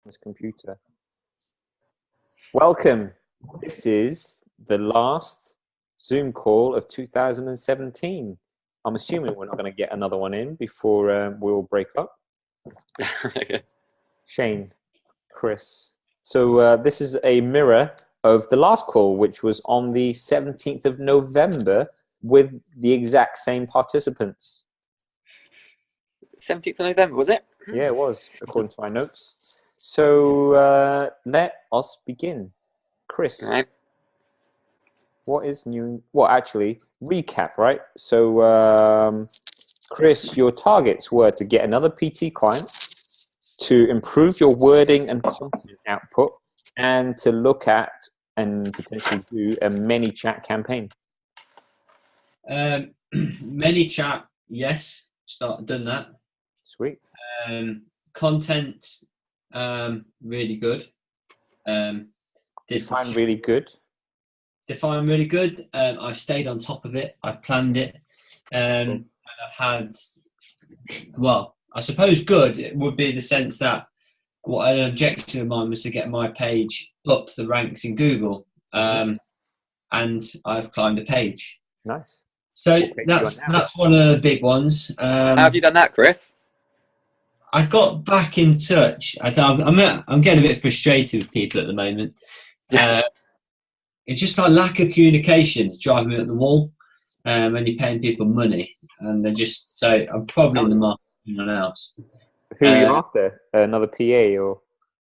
This computer. Welcome. This is the last Zoom call of 2017. I'm assuming we're not going to get another one in before we'll break up. Okay. Shane, Chris. So this is a mirror of the last call, which was on the 17th of November with the exact same participants. 17th of November, was it? Yeah, it was, according to my notes. So let us begin. Chris, Right. what is new? Well, actually, recap, right? So, Chris, your targets were to get another PT client, to improve your wording and content output, and to look at and potentially do a ManyChat campaign. ManyChat, yes, done that. Sweet. Content, really good. Define really good. Define really good. I've stayed on top of it. I've planned it. And I've had, well, I suppose good it would be the sense that what an objection of mine was to get my page up the ranks in Google. And I've climbed a page. Nice. So that's one of the big ones. How have you done that, Chris? I got back in touch. I'm getting a bit frustrated with people at the moment. Yeah. It's just our lack of communication is driving me up the wall. When you're paying people money, and they're just so. I'm probably in the market for someone else. Who are you after? Another PA or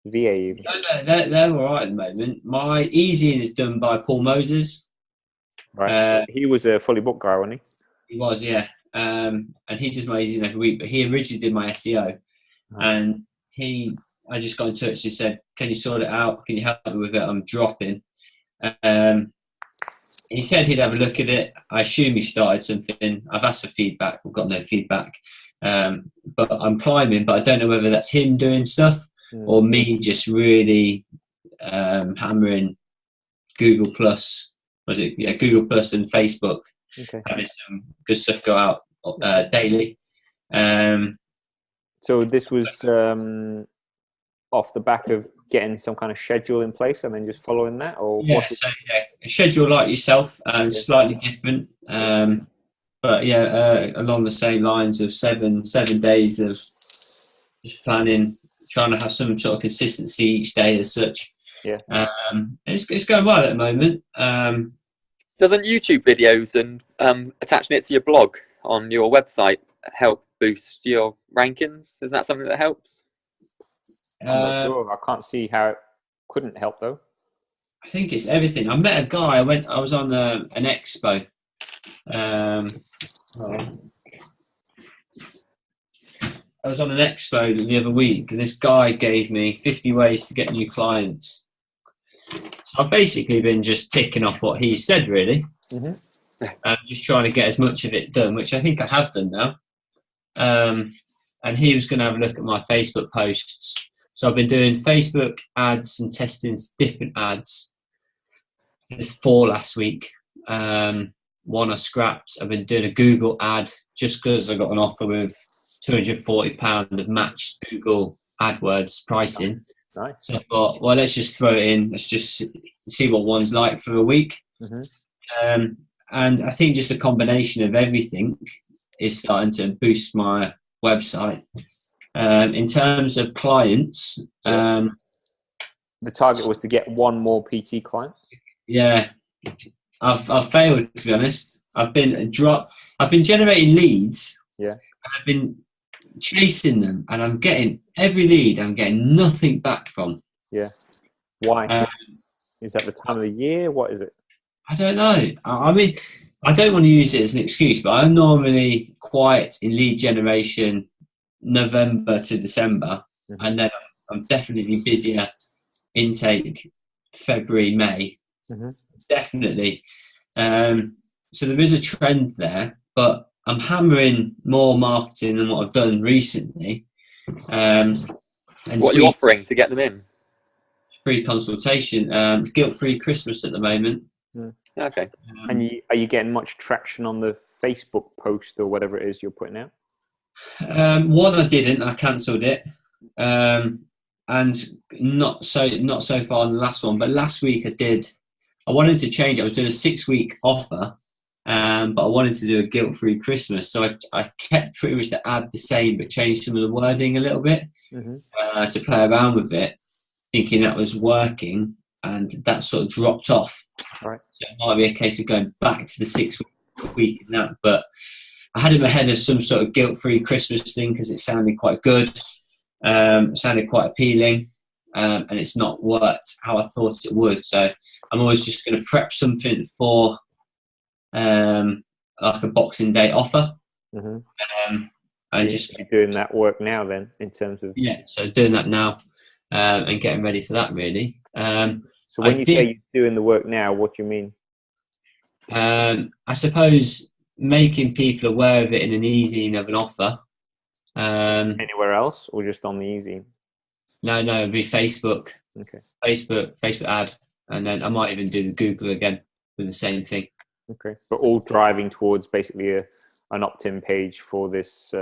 VA? Even? No, they're all right at the moment. My easing is done by Paul Moses. Right. He was a fully booked guy, wasn't he? He was, yeah. And he does my easing every week, but he originally did my SEO. And I just got in touch and said, can you sort it out? Can you help me with it? I'm dropping. He said he'd have a look at it. I assume he started something. I've asked for feedback. I've got no feedback. But I'm climbing, but I don't know whether that's him doing stuff or me just really hammering Google Plus. Was it? Yeah, Google Plus and Facebook. Okay. Having some good stuff go out daily. So this was off the back of getting some kind of schedule in place and then just following that, or a schedule like yourself, slightly different, but along the same lines of seven days of just planning, trying to have some sort of consistency each day as such. Yeah. It's going well at the moment. Doesn't YouTube videos and attaching it to your blog on your website help boost your rankings? Isn't that something that helps? I'm not sure. I can't see how it couldn't help though. I think it's everything. I met a guy. I was on an expo. I was on an expo the other week, and this guy gave me 50 ways to get new clients. So I've basically been just ticking off what he said, really. Just trying to get as much of it done, which I think I have done now. And he was going to have a look at my Facebook posts. So I've been doing Facebook ads and testing different ads. There's 4 last week. One I scrapped. I've been doing a Google ad just because I got an offer with £240 of matched Google AdWords pricing. Nice. So I thought, well, let's just throw it in. Let's just see what one's like for a week. And I think just a combination of everything is starting to boost my website. In terms of clients, the target was to get one more PT client. Yeah, I've failed, to be honest. I've been generating leads. Yeah, I've been chasing them, and I'm getting every lead. I'm getting nothing back from. Yeah, why? Is that the time of the year? What is it? I don't know. I mean, I don't want to use it as an excuse, but I'm normally quiet in lead generation November to December, and then I'm definitely busier intake February, May. Definitely. So there is a trend there, but I'm hammering more marketing than what I've done recently. And what are you offering to get them in? Free consultation, guilt-free Christmas at the moment. Okay. And are you getting much traction on the Facebook post or whatever it is you're putting out? One I didn't. I cancelled it. and not so far on the last one, but last week I wanted to change. I was doing a 6-week offer, but I wanted to do a guilt-free Christmas. So I kept pretty much the ad the same, but changed some of the wording a little bit to play around with it, thinking that was working, and that sort of dropped off. Right. So it might be a case of going back to the 6-week in that, but I had in my head of some sort of guilt-free Christmas thing because it sounded quite good, sounded quite appealing, and it's not worked how I thought it would. So I'm always just going to prep something for like a Boxing Day offer. And just doing that work now then in terms of so doing that now and getting ready for that really. So when you say you're doing the work now, what do you mean? I suppose making people aware of it in an e-zine of an offer. Anywhere else or just on the e-zine? No, it'd be Facebook. Okay. Facebook ad, and then I might even do the Google again with the same thing. Okay, but all driving towards basically an opt-in page for this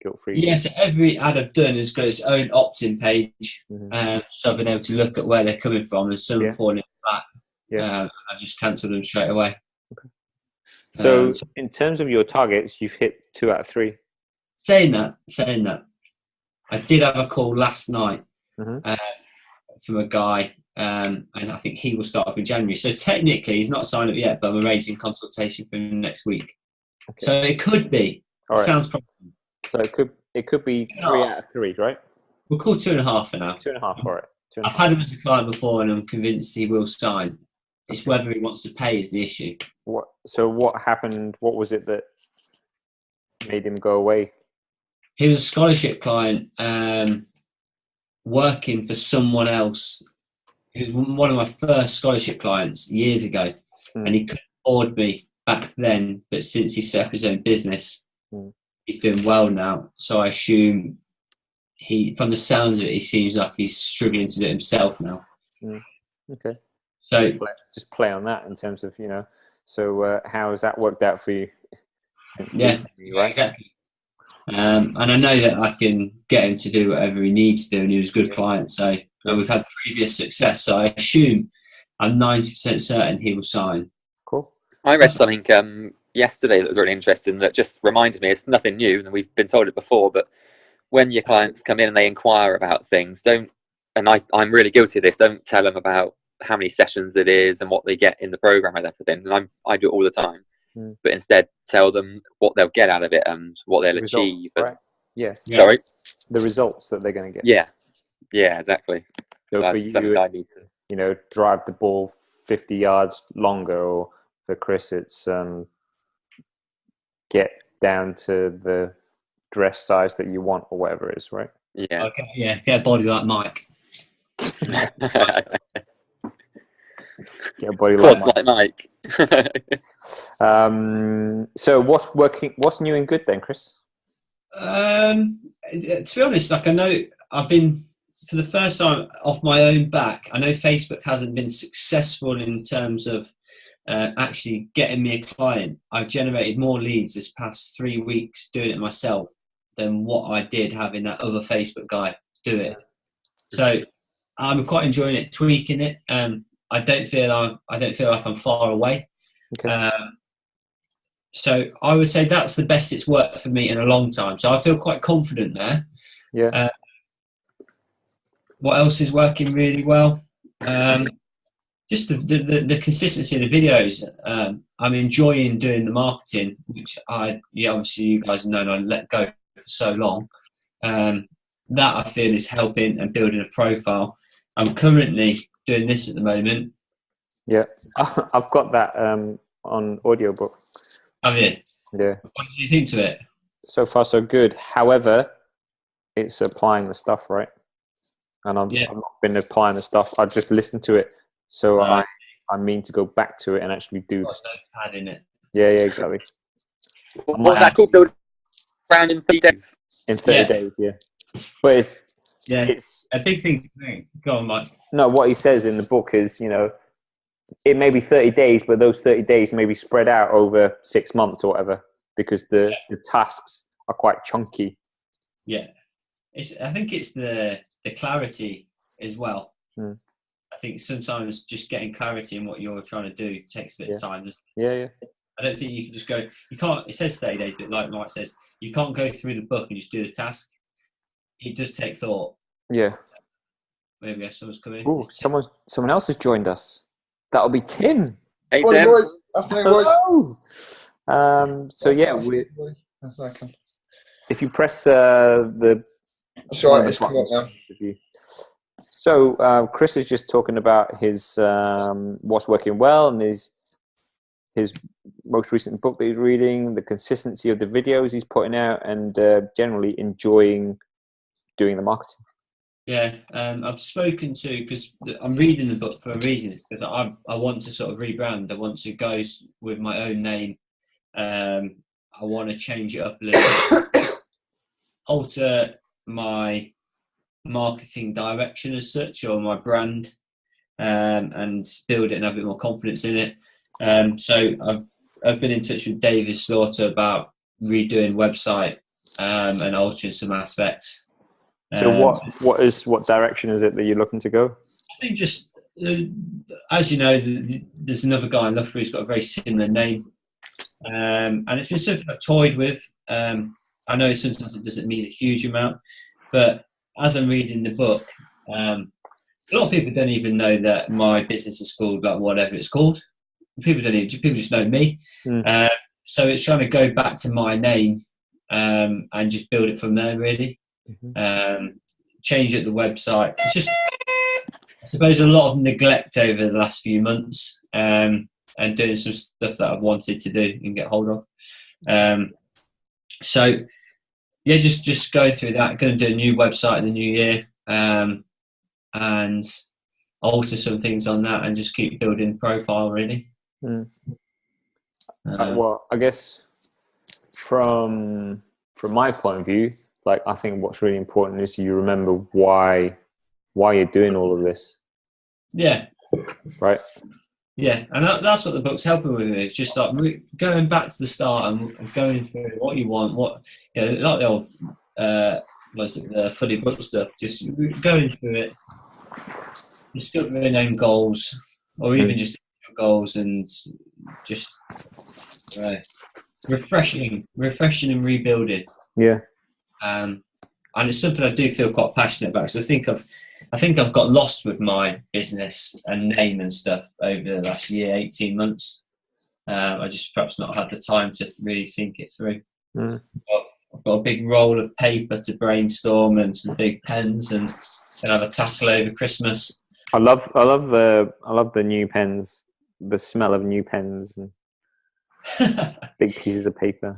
guilt-free. Yeah, so every ad I've done has got its own opt-in page, so I've been able to look at where they're coming from, and some falling back. I just cancelled them straight away. Okay. So in terms of your targets, you've hit 2 out of 3. Saying that, I did have a call last night from a guy, and I think he will start off in January. So technically, he's not signed up yet, but I'm arranging consultation for him next week. Okay. So it could be. All right. Sounds promising. So it could be 3 out of 3, right? We'll call 2.5 for now. 2.5, all right. I've had him as a client before, and I'm convinced he will sign. It's whether he wants to pay is the issue. So what happened? What was it that made him go away? He was a scholarship client working for someone else. He was one of my first scholarship clients years ago, and he couldn't afford me back then. But since he set up his own business, he's doing well now. So I assume from the sounds of it, he seems like he's struggling to do it himself now. Okay. So just play on that in terms of, so how has that worked out for you? Yes, right? Exactly. And I know that I can get him to do whatever he needs to do, and he was a good client. So we've had previous success. So I assume I'm 90% certain he will sign. Cool. I read something yesterday that was really interesting that just reminded me, it's nothing new, and we've been told it before, but when your clients come in and they inquire about things, I'm really guilty of this, don't tell them about how many sessions it is and what they get in the program and everything. And I do it all the time. But instead tell them what they'll get out of it and what they'll achieve. Right. Yeah. Sorry? The results that they're going to get. Yeah, exactly. So for you, I need to, drive the ball 50 yards longer, or for Chris, it's get down to the dress size that you want or whatever it is, right? Yeah. Okay. Yeah. Get a body like Mike. Get a body like Mike. So what's new and good then, Chris? To be honest, I know I've been, for the first time off my own back, I know Facebook hasn't been successful in terms of actually getting me a client. I've generated more leads this past 3 weeks doing it myself than what I did having that other Facebook guy do it. So I'm quite enjoying it, tweaking it. I don't feel like I'm far away. Okay. So I would say that's the best it's worked for me in a long time. So I feel quite confident there. Yeah. What else is working really well? Just the consistency of the videos. I'm enjoying doing the marketing, which obviously you guys have known I let go for so long. That I feel is helping and building a profile. I'm currently doing this at the moment. Yeah, I've got that on audiobook. Have you? Yeah. What did you think to it? So far, so good. However, it's applying the stuff, right? And I've not been applying the stuff. I just listened to it. So I mean to go back to it and actually do this. No pad in it. Yeah, exactly. What's that called? Build around in 30 days. In 30 days, yeah. But it's a big thing to me. Go on, Mike. No, what he says in the book is, it may be 30 days, but those 30 days may be spread out over 6 months or whatever, because the tasks are quite chunky. Yeah. I think it's the the clarity as well. Mm. I think sometimes just getting clarity in what you're trying to do takes a bit of time. Yeah. I don't think you can just go. You can't. It says 30 days, but like Mike says, you can't go through the book and just do the task. It does take thought. Yeah. Maybe someone's coming. Ooh, someone else has joined us. That'll be Tim. Hey, Morning, Tim. boys. Afternoon, boys. Hello. So yeah, if you press the. That's all right. It's come up now. So Chris is just talking about his what's working well and his most recent book that he's reading, the consistency of the videos he's putting out, and generally enjoying doing the marketing. Yeah, I've spoken to, because I'm reading the book for a reason, because I want to sort of rebrand. I want to go with my own name. I want to change it up a little bit, alter my marketing direction as such, or my brand, and build it and have a bit more confidence in it. So I've been in touch with David Slaughter about redoing website and altering some aspects. So what direction is it that you're looking to go? I think just, as you know, there's another guy in Loughborough who's got a very similar name. And it's been something I've toyed with. I know sometimes it doesn't mean a huge amount, but as I'm reading the book, a lot of people don't even know that my business is called like whatever it's called. People just know me. So it's trying to go back to my name and just build it from there, really. Change at the website. It's just, I suppose, a lot of neglect over the last few months, and doing some stuff that I've wanted to do and get hold of. So yeah, just going through that. Going to do a new website in the new year, and alter some things on that, and just keep building profile, really. Well, I guess from my point of view, like, I think what's really important is you remember why you're doing all of this. Yeah. Right. Yeah, and that's what the book's helping with. It's just like going back to the start and going through what you want, like the old, the funny book stuff. Just going through it, discovering own goals, or even just goals, and just refreshing and rebuilding. Yeah. And it's something I do feel quite passionate about. So I think I've got lost with my business and name and stuff over the last year, 18 months. I just perhaps not had the time to really think it through. I've got a big roll of paper to brainstorm and some big pens, and have a tackle over Christmas. I love the new pens. The smell of new pens and big pieces of paper.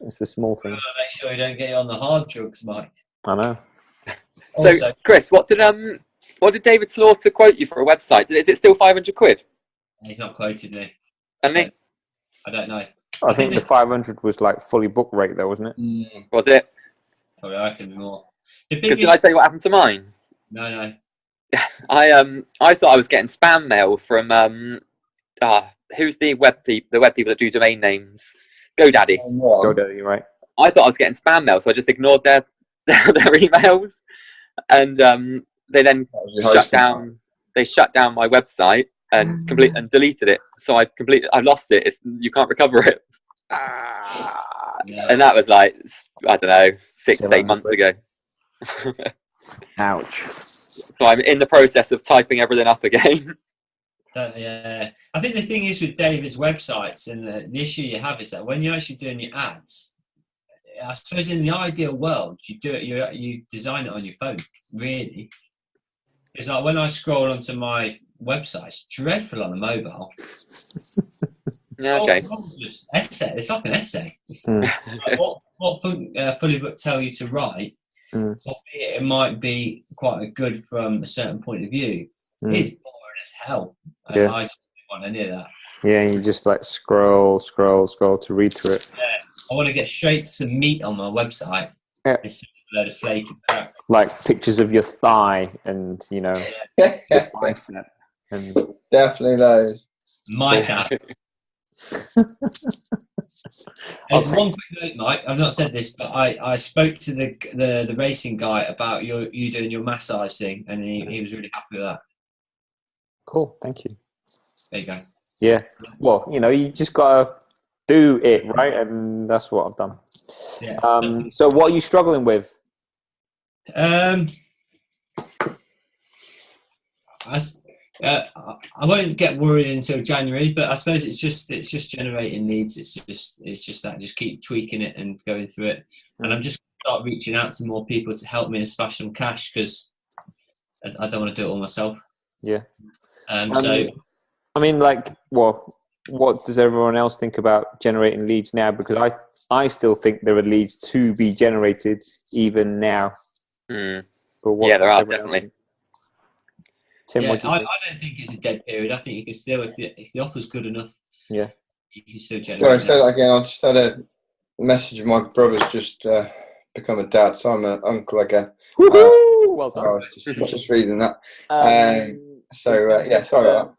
It's a small thing. Make sure you don't get on the hard drugs, Mike. I know. Also, so, Chris, what did David Slaughter quote you for a website? Is it still £500? He's not quoted me. And then I don't know. I think the 500 was like fully book rate, though, wasn't it? Was it? Probably I can be more. Because did I tell you what happened to mine? No. I thought I was getting spam mail from who's the web people that do domain names? GoDaddy. GoDaddy, right? I thought I was getting spam mail, so I just ignored their emails, and they then shut down. They shut down my website and and deleted it. So I lost it. You can't recover it. And that was like, I don't know, 6-8 months ago. Ouch. So I'm in the process of typing everything up again. Yeah, I think the thing is with David's websites, and the issue you have is that when you're actually doing your ads, I suppose in the ideal world, you do it. You design it on your phone, really. It's like when I scroll onto my website, it's dreadful on a mobile. Yeah, okay. Just essay. It's like an essay. Like what Fully Book tell you to write, it might be quite good from a certain point of view. It's boring as hell. Yeah. I just don't want any of that. Yeah, you just like scroll to read through it. Yeah, I want to get straight to some meat on my website. Yeah. Instead of a load of flaky crap. Like pictures of your thigh and, your bicep. And definitely those. My cat. I'll take- One quick note, Mike. I've not said this, but I spoke to the racing guy about you doing your massage thing, and he was really happy with that. Cool, thank you. There you go. Yeah, well, you just gotta do it, right? And that's what I've done. Yeah. So what are you struggling with? I won't get worried until January, but I suppose it's just generating leads. It's just that, just keep tweaking it and going through it. And I'm just start reaching out to more people to help me and splash some cash, because I don't want to do it all myself. Yeah. So I mean, what does everyone else think about generating leads now? Because I still think there are leads to be generated even now. But Yeah, there are definitely. Tim, yeah, what do you I think? don't think it's a dead period. I think you can still, if the offer's good enough, Yeah. you can still Sorry, generate. say that again. I just had a message. My brother's just become a dad, so I'm an uncle again. Woohoo! Well I done. was just reading that. So in terms sorry of, about that.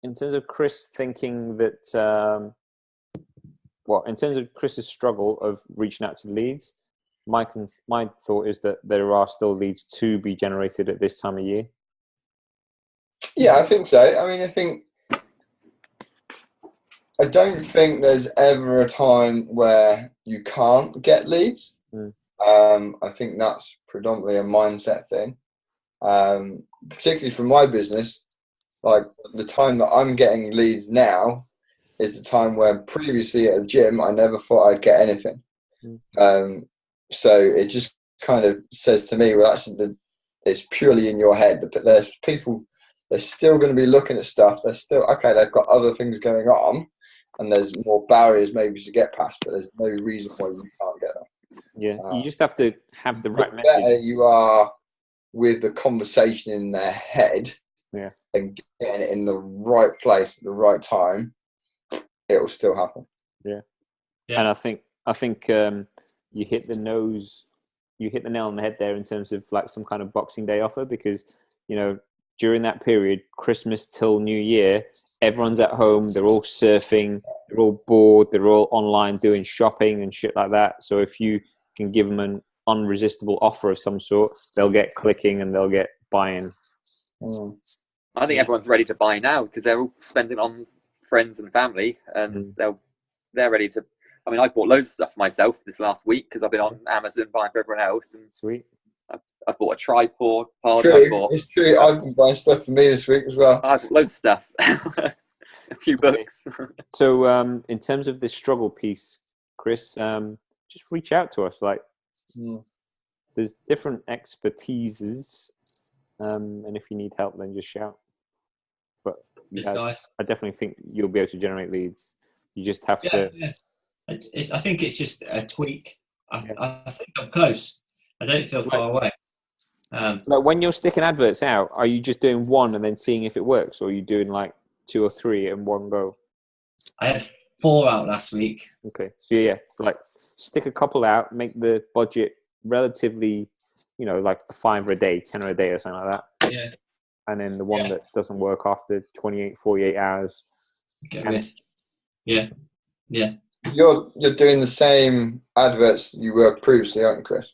in terms of Chris thinking that, in terms of Chris's struggle of reaching out to leads, my thought is that there are still leads to be generated at this time of year. Yeah, I think so. I mean, I don't think there's ever a time where you can't get leads. I think that's predominantly a mindset thing. Particularly for my business, like the time that I'm getting leads now is the time where previously at a gym I never thought I'd get anything. So it just kind of says to me, well, it's purely in your head. There's people, they're still going to be looking at stuff. They're still, okay, they've got other things going on, and there's more barriers maybe to get past, but there's no reason why you can't get them. Yeah, you just have to have the right The better message. you are with the conversation in their head, and getting it in the right place at the right time, it will still happen. Yeah. And I think you hit the nail on the head there in terms of like some kind of Boxing Day offer, because during that period, Christmas till New Year, everyone's at home, they're all surfing, they're all bored, they're all online doing shopping and shit like that. So if you can give them an unresistible offer of some sort, they'll get clicking and they'll get buying. I think everyone's ready to buy now because they're all spending on friends and family, and they're ready to. I mean, I've bought loads of stuff for myself this last week because I've been on Amazon buying for everyone else. And sweet. I've bought a tripod. It's true. I've been buying stuff for me this week as well. I've bought loads of stuff. A few books. So, in terms of this struggle piece, Chris, just reach out to us. Like, there's different expertises, and if you need help, then just shout. But I definitely think you'll be able to generate leads. You just have to. Yeah. I think it's just a tweak. I think I'm close. I don't feel far away. Like when you're sticking adverts out, are you just doing one and then seeing if it works, or are you doing like 2 or 3 in one go? I had 4 out last week. Okay, so like stick a couple out, make the budget relatively, like a £5 a day, £10 a day, or something like that. Yeah. And then the one that doesn't work after 28, 48 hours. Get rid. Yeah. You're doing the same adverts you were previously, aren't you, Chris?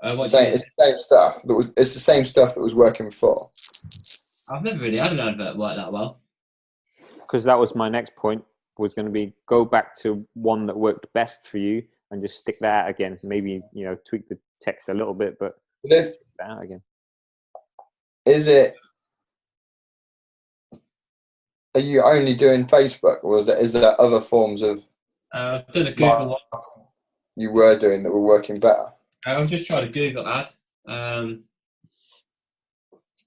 It's the same stuff. It's the same stuff that was working before. I've never really had an advert work that well. Because that was my next point. Was going to be go back to one that worked best for you and just stick that out again. Maybe tweak the text a little bit, but stick that out again. Are you only doing Facebook, or is there other forms of? I've done a Google one. You were doing that were working better. I'm just trying to Google ad,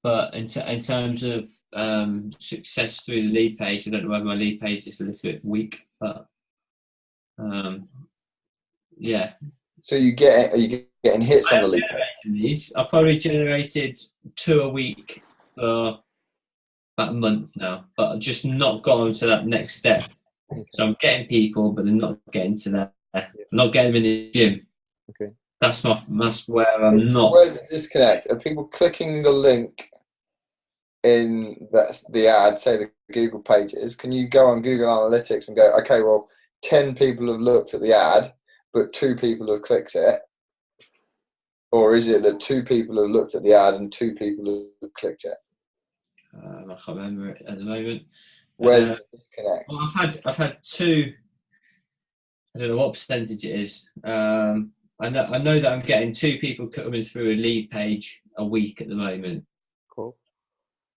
but in terms of success through the lead page, I don't know whether my lead page is a little bit weak, but yeah. So are you getting hits on the lead page? I've probably generated 2 a week for about a month now, but I've just not gone to that next step. So I'm getting people, but they're not getting to that. I'm not getting them in the gym. Okay. That's where I'm not. Where's the disconnect? Are people clicking the link in the ad, say the Google pages, can you go on Google Analytics and go, okay, well, 10 people have looked at the ad, but 2 people have clicked it? Or is it that 2 people have looked at the ad and 2 people have clicked it? I can't remember it at the moment. Where's the disconnect? Well, I've had 2. I don't know what percentage it is. I know that I'm getting 2 people coming through a lead page a week at the moment. Cool.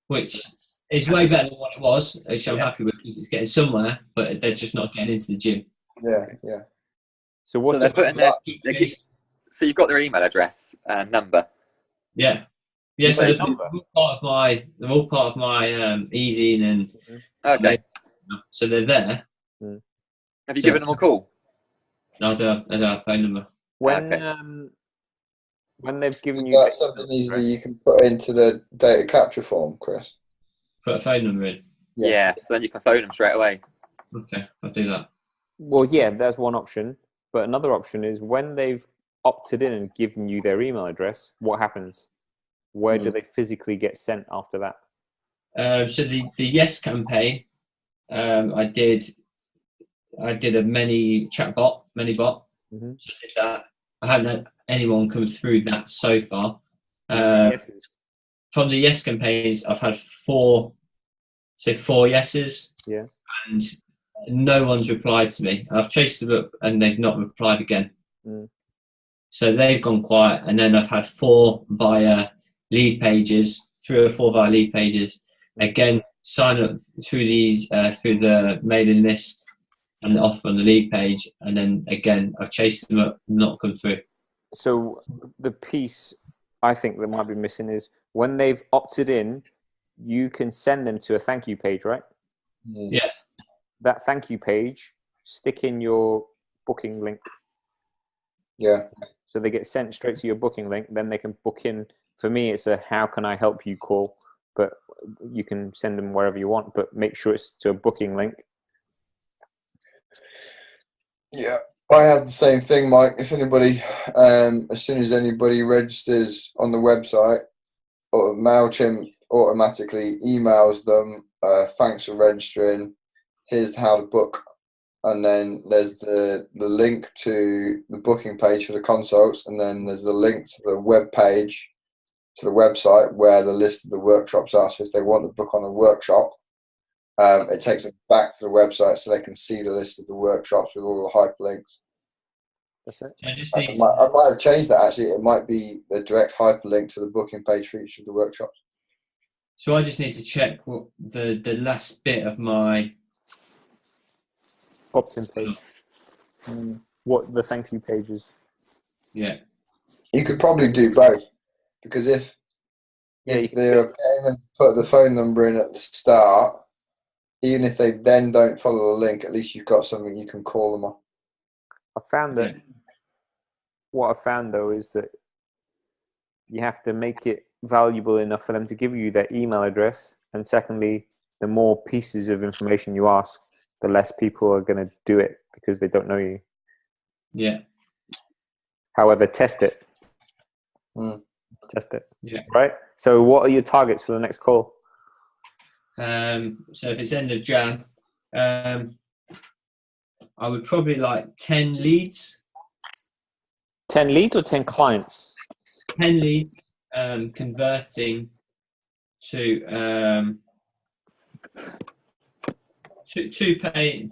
Which is way better than what it was, which I'm happy with because it's getting somewhere, but they're just not getting into the gym. Yeah. So what's they're putting so you've got their email address and number. Yeah. Yeah, so they're all part of my Easy and okay. So they're there. Have you given them a call? No, I don't have a phone number. When they've given you that's something easily you can put into the data capture form, Chris. Put a phone number in. Yeah, so then you can phone them straight away. Okay, I'll do that. Well, yeah, that's one option. But another option is when they've opted in and given you their email address, what happens? Where do they physically get sent after that? So the Yes campaign, I did a many bot. So I did that. I haven't had anyone come through that so far. From the Yes campaigns, I've had 4 yeses. Yeah. And no one's replied to me. I've chased them up and they've not replied again. So they've gone quiet. And then I've had 4 via lead pages, 3 or 4 via lead pages. Again, sign up through these through the mailing list and the offer on the lead page. And then again, I've chased them up, not come through. So the piece I think that might be missing is when they've opted in, you can send them to a thank you page, right? Yeah. That thank you page, stick in your booking link. Yeah. So they get sent straight to your booking link. Then they can book in. For me, it's a how can I help you call, but you can send them wherever you want, but make sure it's to a booking link. Yeah. I had the same thing, Mike. If anybody, as soon as anybody registers on the website, or MailChimp automatically emails them, thanks for registering, here's how to book. And then there's the link to the booking page for the consults, and then there's the link to the web page, to the website where the list of the workshops are. So if they want to book on a workshop, it takes them back to the website so they can see the list of the workshops with all the hyperlinks. That's it. I might have changed that actually. It might be the direct hyperlink to the booking page for each of the workshops. So I just need to check what the last bit of my Opt-in page. What the thank you page is. Yeah. You could probably do both, because if they came and put the phone number in at the start, even if they then don't follow the link, at least you've got something you can call them on. I found that what I found though is that you have to make it valuable enough for them to give you their email address, and secondly, the more pieces of information you ask, the less people are going to do it because they don't know you. Yeah. However, test it. Test it. Yeah. Right. So, what are your targets for the next call? So if it's end of Jan, I would probably like 10 leads. 10 leads or 10 clients? 10 leads, converting to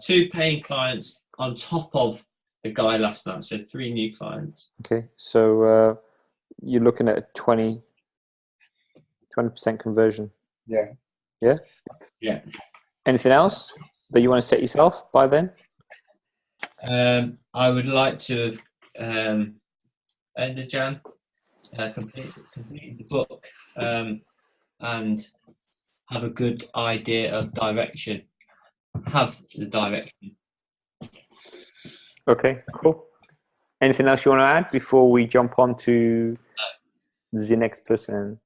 two paying clients on top of the guy last night. So 3 new clients. Okay. So you're looking at a 20% conversion. Yeah. Yeah? Yeah. Anything else that you want to set yourself by then? I would like to have end of Jan, complete the book, and have a good idea of direction. Have the direction. Okay, cool. Anything else you want to add before we jump on to the next person?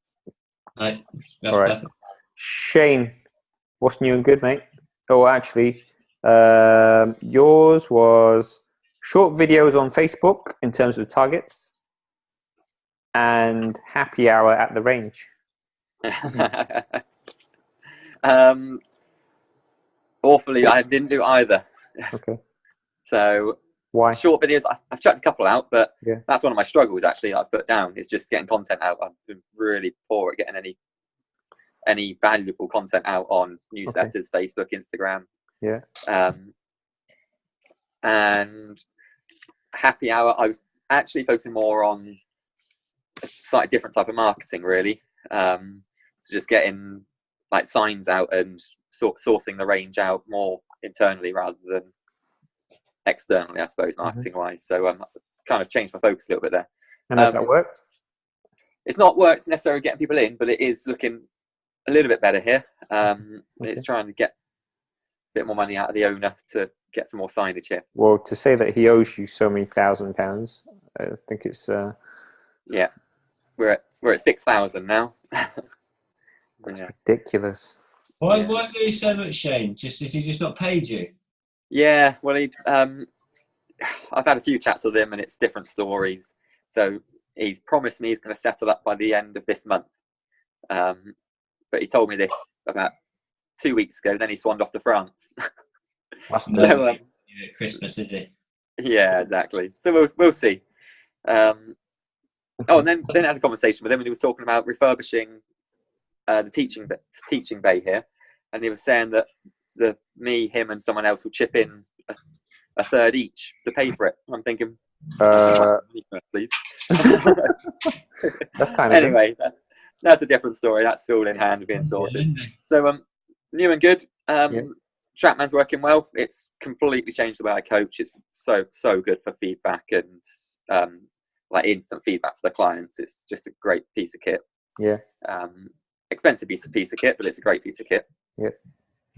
Right. All right. Perfect. Shane, what's new and good, mate? Oh, actually, yours was short videos on Facebook in terms of targets and happy hour at the range. Awfully, I didn't do either. Okay. So why? Short videos, I've chucked a couple out, but Yeah. that's one of my struggles actually that I've put down, is just getting content out. I've been really poor at getting any valuable content out on newsletters, Facebook, Instagram. Yeah. And happy hour, I was actually focusing more on a slightly different type of marketing, really. So just getting like signs out and sourcing the range out more internally rather than externally, I suppose, marketing wise. So kind of changed my focus a little bit there. And has that worked? It's not worked necessarily getting people in, but it is looking a little bit better here. It's trying to get a bit more money out of the owner to get some more signage here. Well, to say that he owes you so many £1,000, I think it's yeah, we're at 6,000 now. That's ridiculous. Why is he so much, Shane? Has he just not paid you? Yeah, well, I've had a few chats with him, and it's different stories. So he's promised me he's going to settle up by the end of this month. But he told me this about 2 weeks ago. Then he swanned off to France. So, Christmas, is it? Yeah, exactly. So we'll see. And then I had a conversation with him, and he was talking about refurbishing the teaching bay here, and he was saying that me, him, and someone else will chip in a third each to pay for it. I'm thinking, please. That's kind of anyway. That's a different story. That's all in hand, being sorted. So new and good. Trackman's working well. It's completely changed the way I coach. It's so good for feedback and like instant feedback for the clients. It's just a great piece of kit. Yeah. Expensive piece of kit, but it's a great piece of kit. Yeah.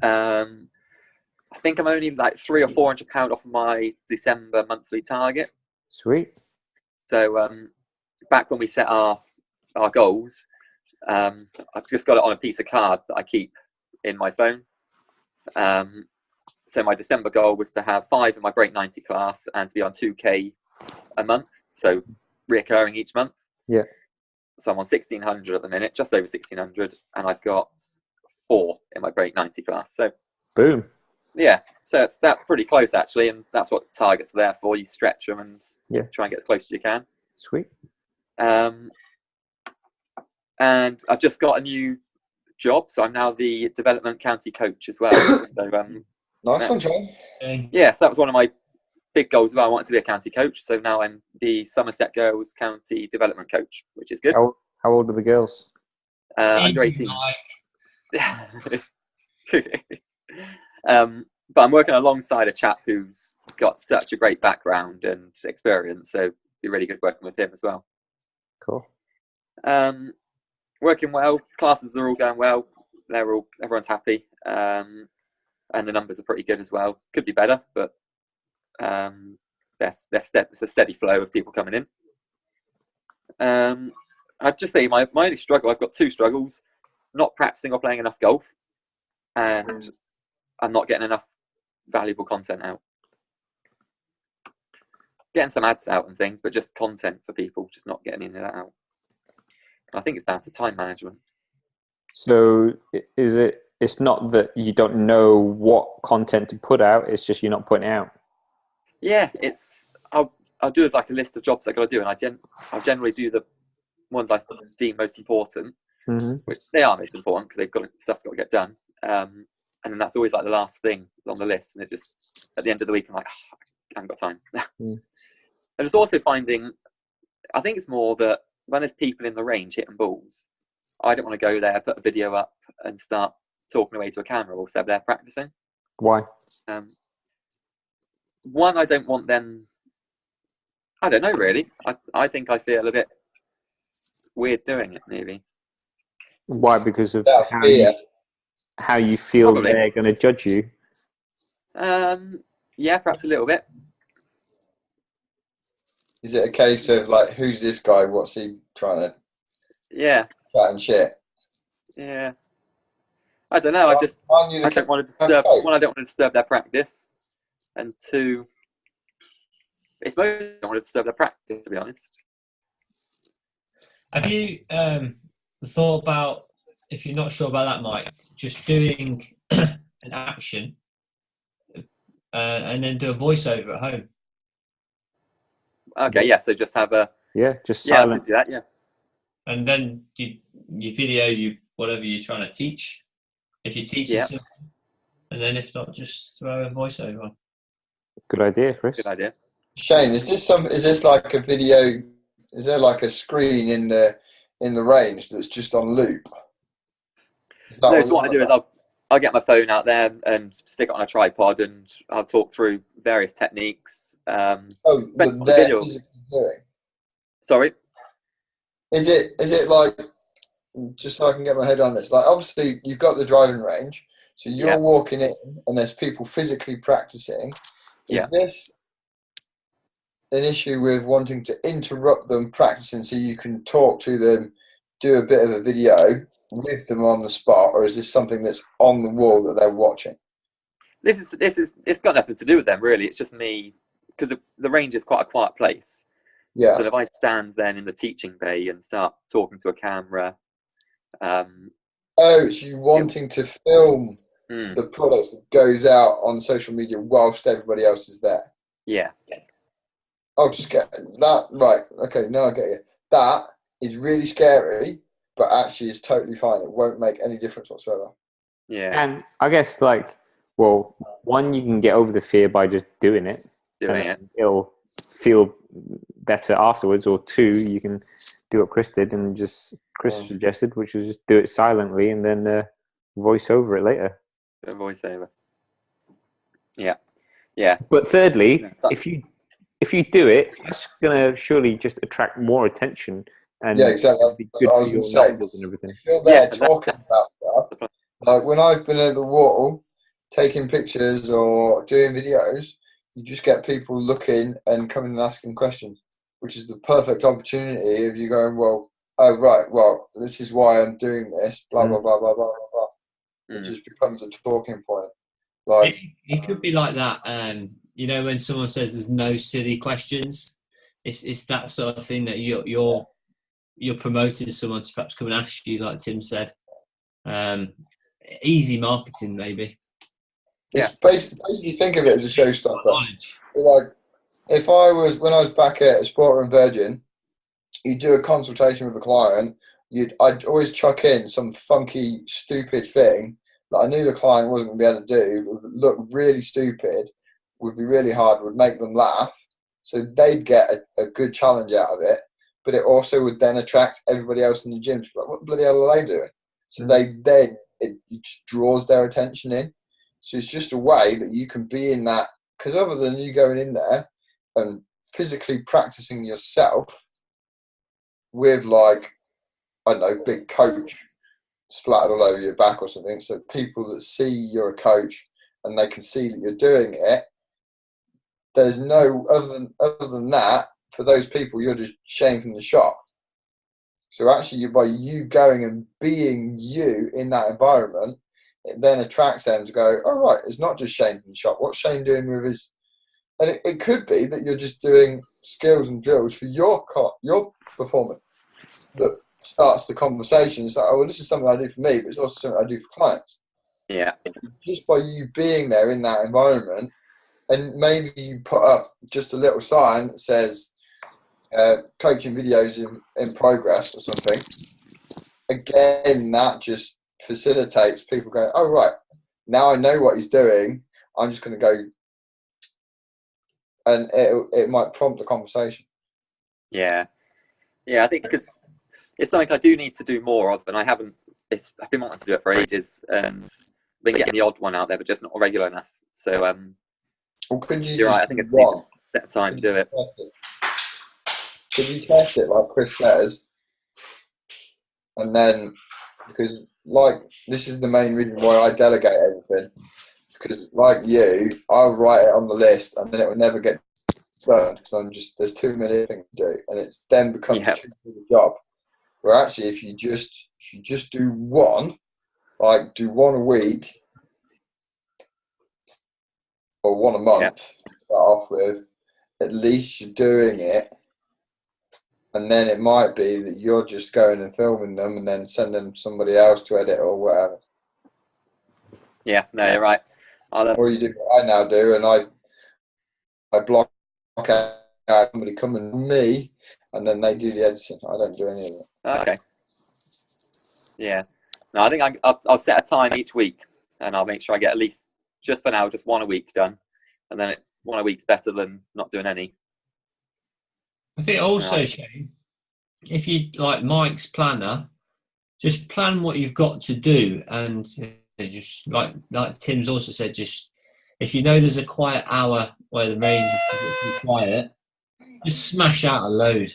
I think I'm only like £300 or £400 off of my December monthly target. Sweet. So back when we set our goals, I've just got it on a piece of card that I keep in my phone. So my December goal was to have 5 in my Break 90 class and to be on 2K a month, so reoccurring each month. Yeah. So I'm on 1,600 at the minute, just over 1,600, and I've got 4 in my Break 90 class. So boom. Yeah, so that's pretty close actually, and that's what targets are there for. You stretch them and try and get as close as you can. Sweet. And I've just got a new job, so I'm now the development county coach as well. So, nice one, John. Yeah, so that was one of my big goals as well. I wanted to be a county coach, so now I'm the Somerset Girls County Development Coach, which is good. How old are the girls? Under 18. But I'm working alongside a chap who's got such a great background and experience, so it'd be really good working with him as well. Cool. Working well, classes are all going well. Everyone's happy, and the numbers are pretty good as well. Could be better, but there's a steady flow of people coming in. I'd just say my only struggle, I've got 2 struggles: not practicing or playing enough golf, and I'm not getting enough valuable content out. Getting some ads out and things, but just content for people, just not getting any of that out. And I think it's down to time management. So it's not that you don't know what content to put out, it's just you're not putting it out? Yeah, I'll do like a list of jobs I've got to do, and I generally do the ones I deem most important, which they are most important because stuff's got to get done. And then that's always like the last thing on the list, and it just at the end of the week I'm like, I haven't got time. And it's also finding, I think it's more that when there's people in the range hitting balls, I don't want to go there, put a video up and start talking away to a camera whilst they're there practicing. Why? One, I don't want them, I don't know really. I think I feel a bit weird doing it maybe. Why? Because of how you feel Probably. They're going to judge you? Yeah, perhaps a little bit. Is it a case of like, who's this guy? What's he trying to chat and shit? Yeah. I don't know. I don't want to disturb. One, I don't want to disturb their practice, and 2, it's mostly I don't want to disturb their practice, to be honest. Have you thought about if you're not sure about that, Mike, just doing an action and then do a voiceover at home. Okay, yeah. So just have a just I silent. could do that. Yeah. And then you video whatever you're trying to teach. If you teach it, and then if not, just throw a voiceover on. Good idea, Chris. Good idea. Shane, is this like a video? Is there like a screen in the range that's just on loop? No, so what I do is I'll get my phone out there and stick it on a tripod, and I'll talk through various techniques. They're physically doing. Sorry. Is it like, just so I can get my head on this? Like, obviously you've got the driving range, so you're walking in, and there's people physically practicing. Is this an issue with wanting to interrupt them practicing so you can talk to them, do a bit of a video with them on the spot, or is this something that's on the wall that they're watching? This is it's got nothing to do with them really. It's just me, because the range is quite a quiet place. Yeah. So if I stand then in the teaching bay and start talking to a camera, it's you wanting to film the products that goes out on social media whilst everybody else is there. Yeah. I'll just get that right. Okay, now I get it. That is really scary, but actually is totally fine. It won't make any difference whatsoever. Yeah. And I guess one, you can get over the fear by just doing it. It'll feel better afterwards. Or two, you can do what Chris did and Chris suggested, which was just do it silently and then voice over it later. A voiceover. Yeah. Yeah. But thirdly, if you do it, that's going to surely just attract more attention. And exactly. be good for your numbers and everything. If you're there talking about stuff, like when I've been at the wall taking pictures or doing videos, you just get people looking and coming and asking questions, which is the perfect opportunity of you going, well, oh, right, well, this is why I'm doing this, blah, blah, blah, blah, blah, blah, blah. It just becomes a talking point. Like it could be like that. When someone says there's no silly questions, it's that sort of thing that you're promoting someone to perhaps come and ask you, like Tim said. Easy marketing, maybe. It's basically think of it as a showstopper. Like when I was back at Sport and Virgin, you do a consultation with a client. I'd always chuck in some funky, stupid thing that I knew the client wasn't going to be able to do. Would look really stupid, would be really hard, would make them laugh, so they'd get a good challenge out of it. But it also would then attract everybody else in the gym to be like, what the bloody hell are they doing? So it just draws their attention in. So it's just a way that you can be in that, because other than you going in there and physically practicing yourself with, like, I don't know, big coach splattered all over your back or something, so people that see you're a coach and they can see that you're doing it, there's no other than that. For those people, you're just Shane from the shop. So actually, by you going and being you in that environment, it then attracts them to go, oh, right, it's not just Shane from the shop. What's Shane doing with his... And it could be that you're just doing skills and drills for your performance that starts the conversation. It's like, oh, well, this is something I do for me, but it's also something I do for clients. Yeah. Just by you being there in that environment, and maybe you put up just a little sign that says, coaching videos in progress or something. Again, that just facilitates people going, oh, right, now I know what he's doing. I'm just going to go, and it might prompt the conversation. Yeah. I think because it's something I do need to do more of, and I've been wanting to do it for ages, and been getting the odd one out there, but just not regular enough. So well, could you you're right. I think it's needs a better time to do it. Could you test it like Chris says? And then, because this is the main reason why I delegate everything. Because like you, I'll write it on the list and then it will never get done because there's too many things to do, and it's then becomes the job. Where actually, if you just do one, like do one a week or one a month, to start off with, at least you're doing it. and then it might be that you're just going and filming them and then sending somebody else to edit or whatever. Yeah, no, you're right. Or you do what I now do, and I block out somebody coming to me, and then they do the editing. I don't do any of it. Okay. Yeah. No, I think I'll set a time each week, and I'll make sure I get at least, just for now, just one a week done, and then one a week's better than not doing any. I think also, Shane, if you like Mike's planner, just plan what you've got to do, and just like Tim's also said, just if you know there's a quiet hour where the range is quiet, just smash out a load.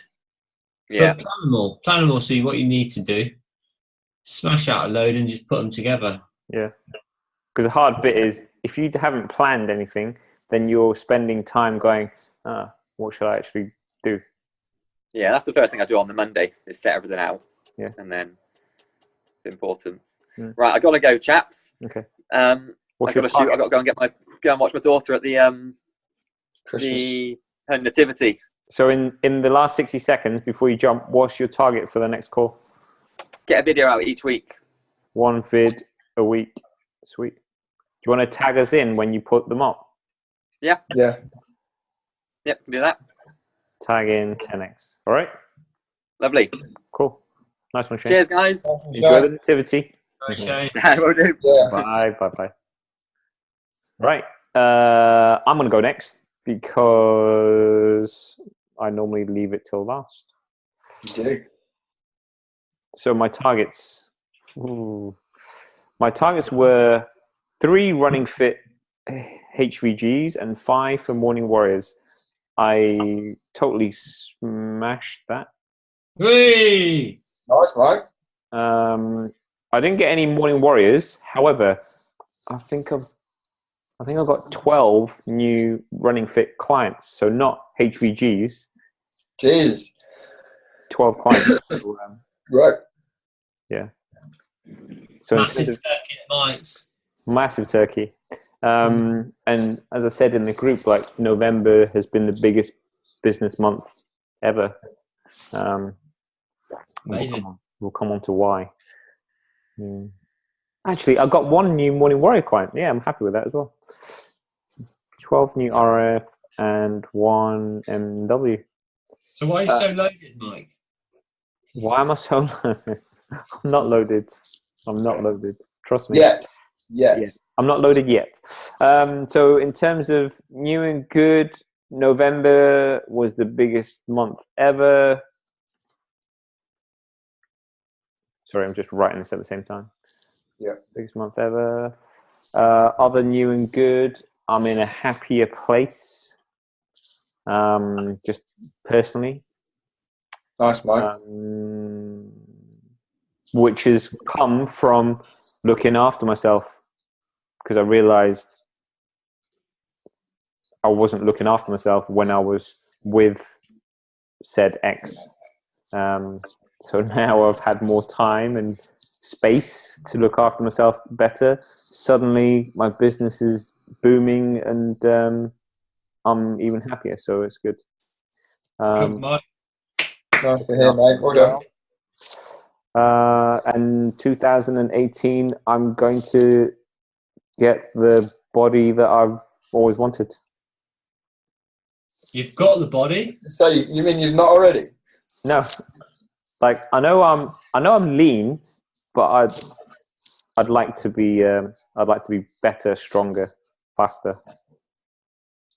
Yeah. But plan them all. See what you need to do. Smash out a load and just put them together. Yeah. Because the hard bit is if you haven't planned anything, then you're spending time going, what should I actually do? Yeah, that's the first thing I do on the Monday is set everything out. Yeah. And then the importance. Right, I gotta go, chaps. Okay. I gotta shoot. I gotta go and watch my daughter at the her nativity. So in the last 60 seconds before you jump, what's your target for the next call? Get a video out each week. One vid a week. Sweet. Do you want to tag us in when you put them up? Yeah. Yeah. Yep, can do that. Tag in 10x. All right. Lovely. Cool. Nice one, Shane. Cheers, guys. Enjoy the nativity. Right, Shane. Will do. Yeah. Bye. Right. I'm going to go next because I normally leave it till last. You do. So my targets were 3 running fit HVGs and 5 for Morning Warriors. I totally smashed that. Hey! Nice, Mike. I didn't get any Morning Warriors. However, I think I've got 12 new running fit clients. So not HVGs. Jesus. 12 clients. So, Right. yeah. So Massive turkey at Mike's. Massive turkey. And as I said in the group, like November has been the biggest business month ever. Amazing. We'll come on to why. Actually, I got 1 new Morning Warrior client. Yeah, I'm happy with that as well. 12 new RF and 1 MW. So why are you so loaded, Mike? Why am I so loaded? I'm not loaded. Trust me. Yet. I'm not loaded yet. So in terms of new and good, November was the biggest month ever. Sorry, I'm just writing this at the same time. Yeah. Biggest month ever. Other new and good, I'm in a happier place. Just personally. Nice, Mike. Which has come from looking after myself, because I realized I wasn't looking after myself when I was with said ex. So now I've had more time and space to look after myself better. Suddenly my business is booming and I'm even happier, so it's good. Good, Mike. Nice to hear, mate. Well done. And 2018, I'm going to get the body that I've always wanted. You've got the body. So you mean you've not already? No, like I know I'm lean, but I'd like to be better, stronger, faster.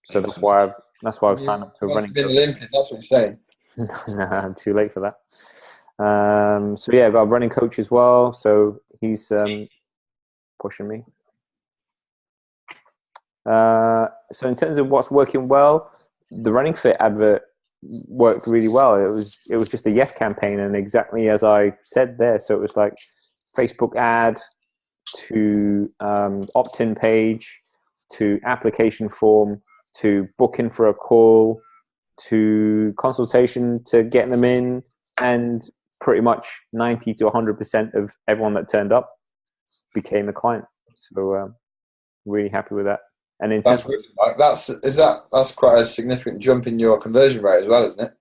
So that's why I've signed up to a running Been coach. limping, that's what you're saying. Nah, I'm too late for that. So yeah, I've got a running coach as well. So he's pushing me. So in terms of what's working well, the Running Fit advert worked really well. It was just a yes campaign, and exactly as I said there. So it was like Facebook ad to opt-in page to application form to booking for a call to consultation to getting them in, and pretty much 90 to 100% of everyone that turned up became a client. So really happy with that. And in That's good, Mike. That's quite a significant jump in your conversion rate as well, isn't it?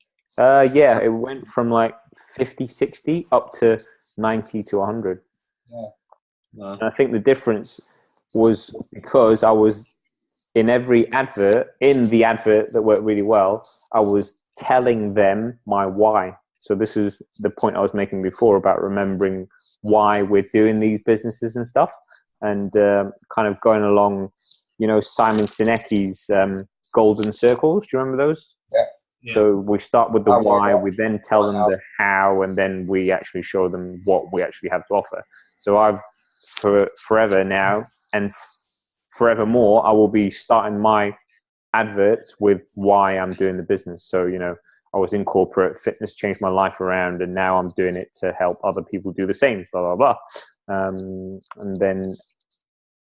Yeah, it went from like 50, 60 up to 90 to 100. Yeah. Wow. And I think the difference was because I was in the advert that worked really well, I was telling them my why. So this is the point I was making before about remembering why we're doing these businesses and stuff, and kind of going along, Simon Sinek's golden circles. Do you remember those? Yeah. Yeah. So we start with the why, we then tell them the how, and then we actually show them what we actually have to offer. So I've, forever now and forevermore, I will be starting my adverts with why I'm doing the business. So, I was in corporate, fitness changed my life around, and now I'm doing it to help other people do the same, blah, blah, blah. And then,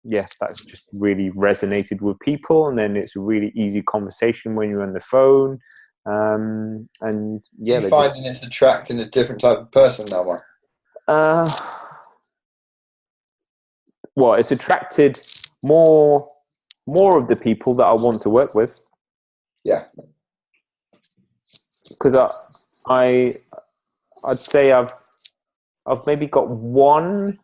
that's just really resonated with people. And then it's a really easy conversation when you're on the phone. And yeah, you're finding it's attracting a different type of person now, Mike? Well, it's attracted more of the people that I want to work with. Yeah. Because I'd say I've maybe got one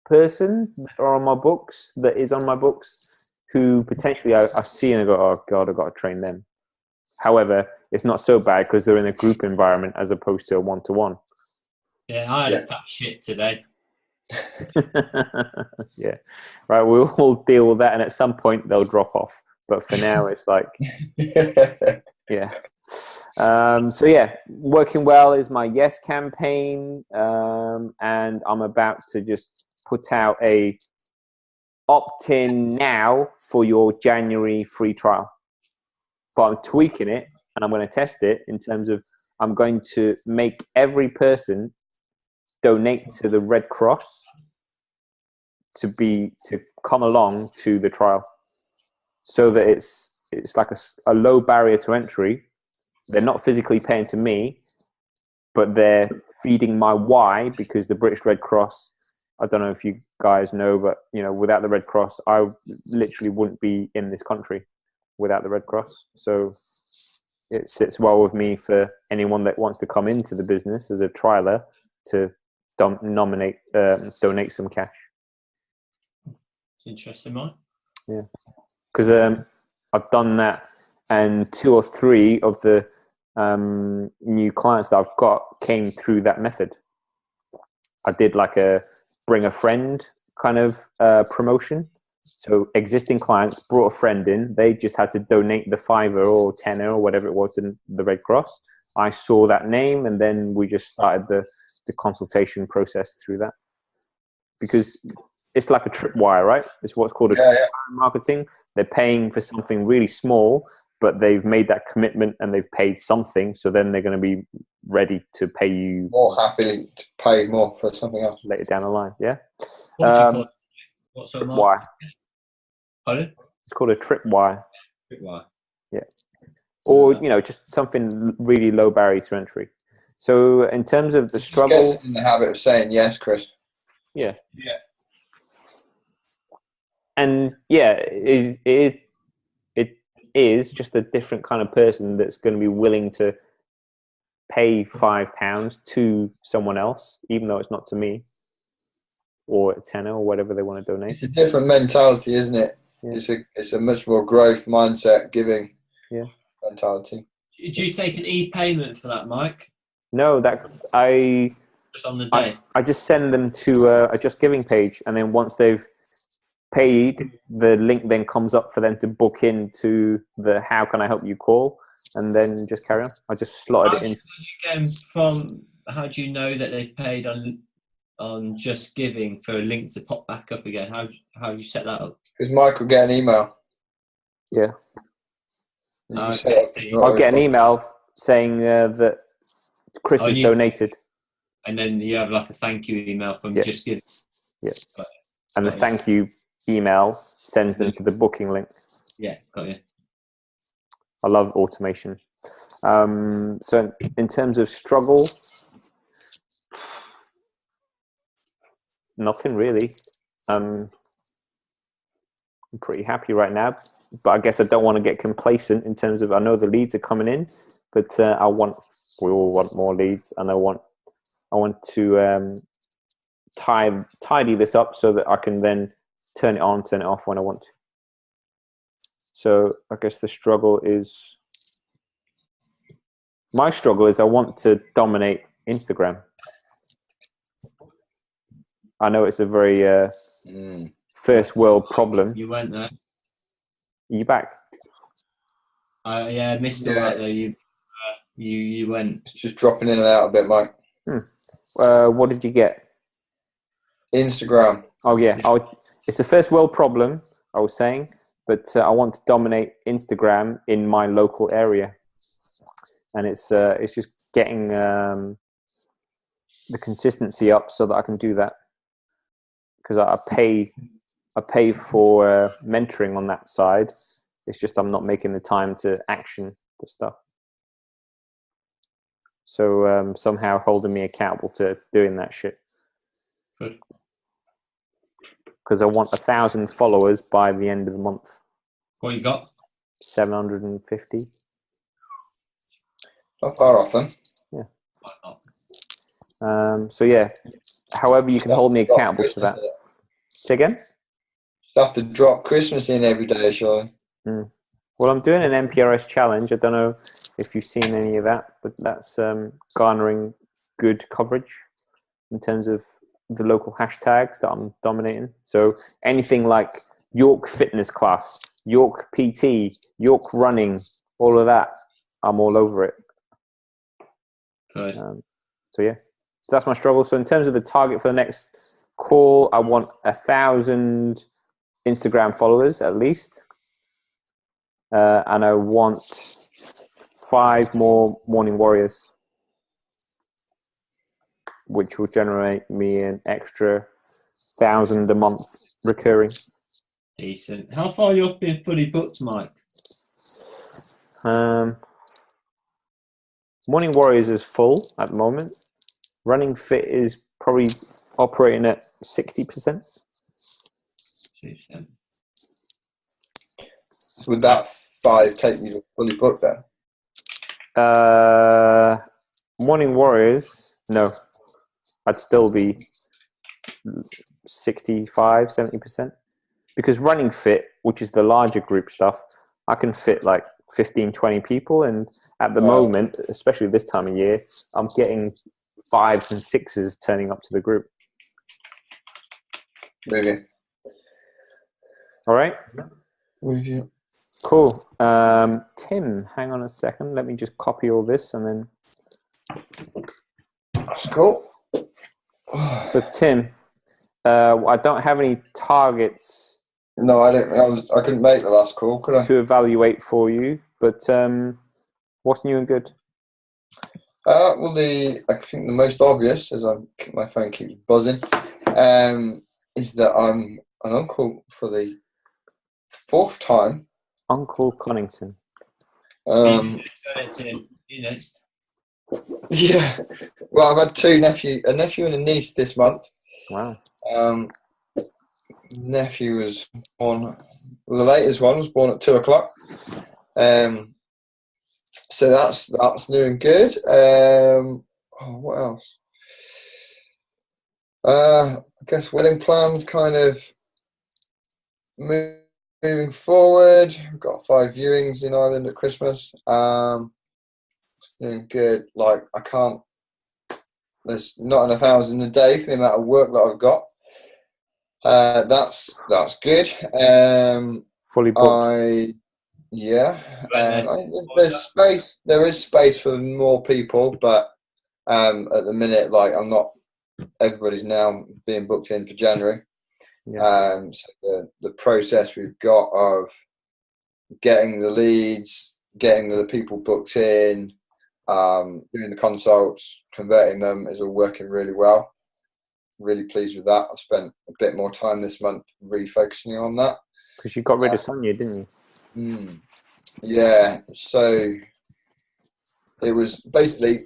person that is on my books who potentially I see and I go, oh God, I've got to train them. However, it's not so bad because they're in a group environment as opposed to a one-to-one. Yeah, I had a fat shit today. Yeah, right. We'll deal with that, and at some point they'll drop off. But for now, it's like, yeah. So yeah, working well is my Yes campaign, and I'm about to just put out a opt-in now for your January free trial. But I'm tweaking it, and I'm going to test it in terms of I'm going to make every person donate to the Red Cross to come along to the trial, so that it's like a low barrier to entry. They're not physically paying to me, but they're feeding my why, because the British Red Cross, I don't know if you guys know, but without the Red Cross, I literally wouldn't be in this country without the Red Cross. So it sits well with me for anyone that wants to come into the business as a trialer to donate some cash. It's interesting, Mike. Yeah, because I've done that, and 2 or 3 of the new clients that I've got came through that method. I did like a bring a friend kind of promotion. So existing clients brought a friend in. They just had to donate the $5 or $10 or whatever it was in the Red Cross. I saw that name, and then we just started the consultation process through that. Because it's like a tripwire, right? It's what's called a tripwire marketing. They're paying for something really small, but they've made that commitment and they've paid something. So then they're going to be ready to pay you more happily to pay more for something else later down the line. Yeah. What do you call it? What's a tripwire? Pardon? It's called a tripwire. Tripwire. Yeah. Or just something really low barrier to entry. So in terms of the struggle, get in the habit of saying yes, Chris. Yeah. Yeah. And yeah, it is just a different kind of person that's going to be willing to pay £5 to someone else, even though it's not to me, or a tenner or whatever they want to donate. It's a different mentality, isn't it? Yeah. It's a much more growth mindset, giving mentality. Do you take an e-payment for that, Mike? No, that just on the day. I just send them to a Just Giving page, and then once they've paid, the link then comes up for them to book into the "How can I help you" call, and then just carry on. I just slotted it in. How do you know that they've paid on Just Giving for a link to pop back up again? How do you set that up? Because Mike will get an email. Yeah. Okay. I'll get an email saying that Chris has donated. And then you have like a thank you email from Just Giving. Yeah. And the thank you email sends them to the booking link. Yeah, got you. I love automation. So in terms of struggle, nothing really. I'm pretty happy right now, but I guess I don't want to get complacent in terms of, I know the leads are coming in, but I want We all want more leads, and I want to tidy this up so that I can then turn it on, turn it off when I want to. So I guess my struggle is I want to dominate Instagram. I know it's a very first world problem. You went there. Are you back? Yeah, I missed all that though. You went. It's just dropping in and out a bit, Mike. What did you get? Instagram. Oh yeah, it's a first world problem, I was saying, but I want to dominate Instagram in my local area, and it's just getting the consistency up so that I can do that, because I pay for mentoring on that side. It's just I'm not making the time to action the stuff. So somehow holding me accountable to doing that shit. Good. Because I want 1,000 followers by the end of the month. What you got? 750. Not far off then. Yeah. So yeah, however you can hold me accountable to that. Say again? You have to drop Christmas in every day, surely. Well, I'm doing an MPRS challenge. I don't know if you've seen any of that, but that's garnering good coverage in terms of the local hashtags that I'm dominating. So anything like York Fitness Class, York PT, York Running, all of that, I'm all over it. Good. So yeah, that's my struggle. So in terms of the target for the next call, I want 1,000 Instagram followers at least. And I want 5 more Morning Warriors, which will generate me an extra 1,000 a month recurring. Decent. How far are you off being fully booked, Mike? Morning Warriors is full at the moment. Running Fit is probably operating at 60%. Would that 5 take you to fully booked then? Morning Warriors, no. I'd still be 65, 70%. Because Running Fit, which is the larger group stuff, I can fit like 15, 20 people. And at the moment, especially this time of year, I'm getting 5s and 6s turning up to the group. Really? All right? Really? Cool. Tim, hang on a second. Let me just copy all this and then. That's cool. So Tim, I don't have any targets. No, I don't. I couldn't make the last call, could I? To evaluate for you, but what's new and good? Well, I think the most obvious, as my phone keeps buzzing, is that I'm an uncle for the 4th time. Uncle Connington. You next. Yeah. Well, I've had a nephew and a niece this month. Wow. Nephew was born. The latest one was born at 2:00. So that's new and good. What else? I guess wedding plans kind of moving forward. We've got 5 viewings in Ireland at Christmas. It's doing good. Like there's not enough hours in the day for the amount of work that I've got. That's good. Fully booked. There's space. There is space for more people, but at the minute, like everybody's now being booked in for January. Yeah. So the process we've got of getting the leads, getting the people booked in, doing the consults, converting them is all working really well. Really pleased with that. I've spent a bit more time this month refocusing on that. Because you got rid of Sonia, didn't you? Yeah. So it was basically,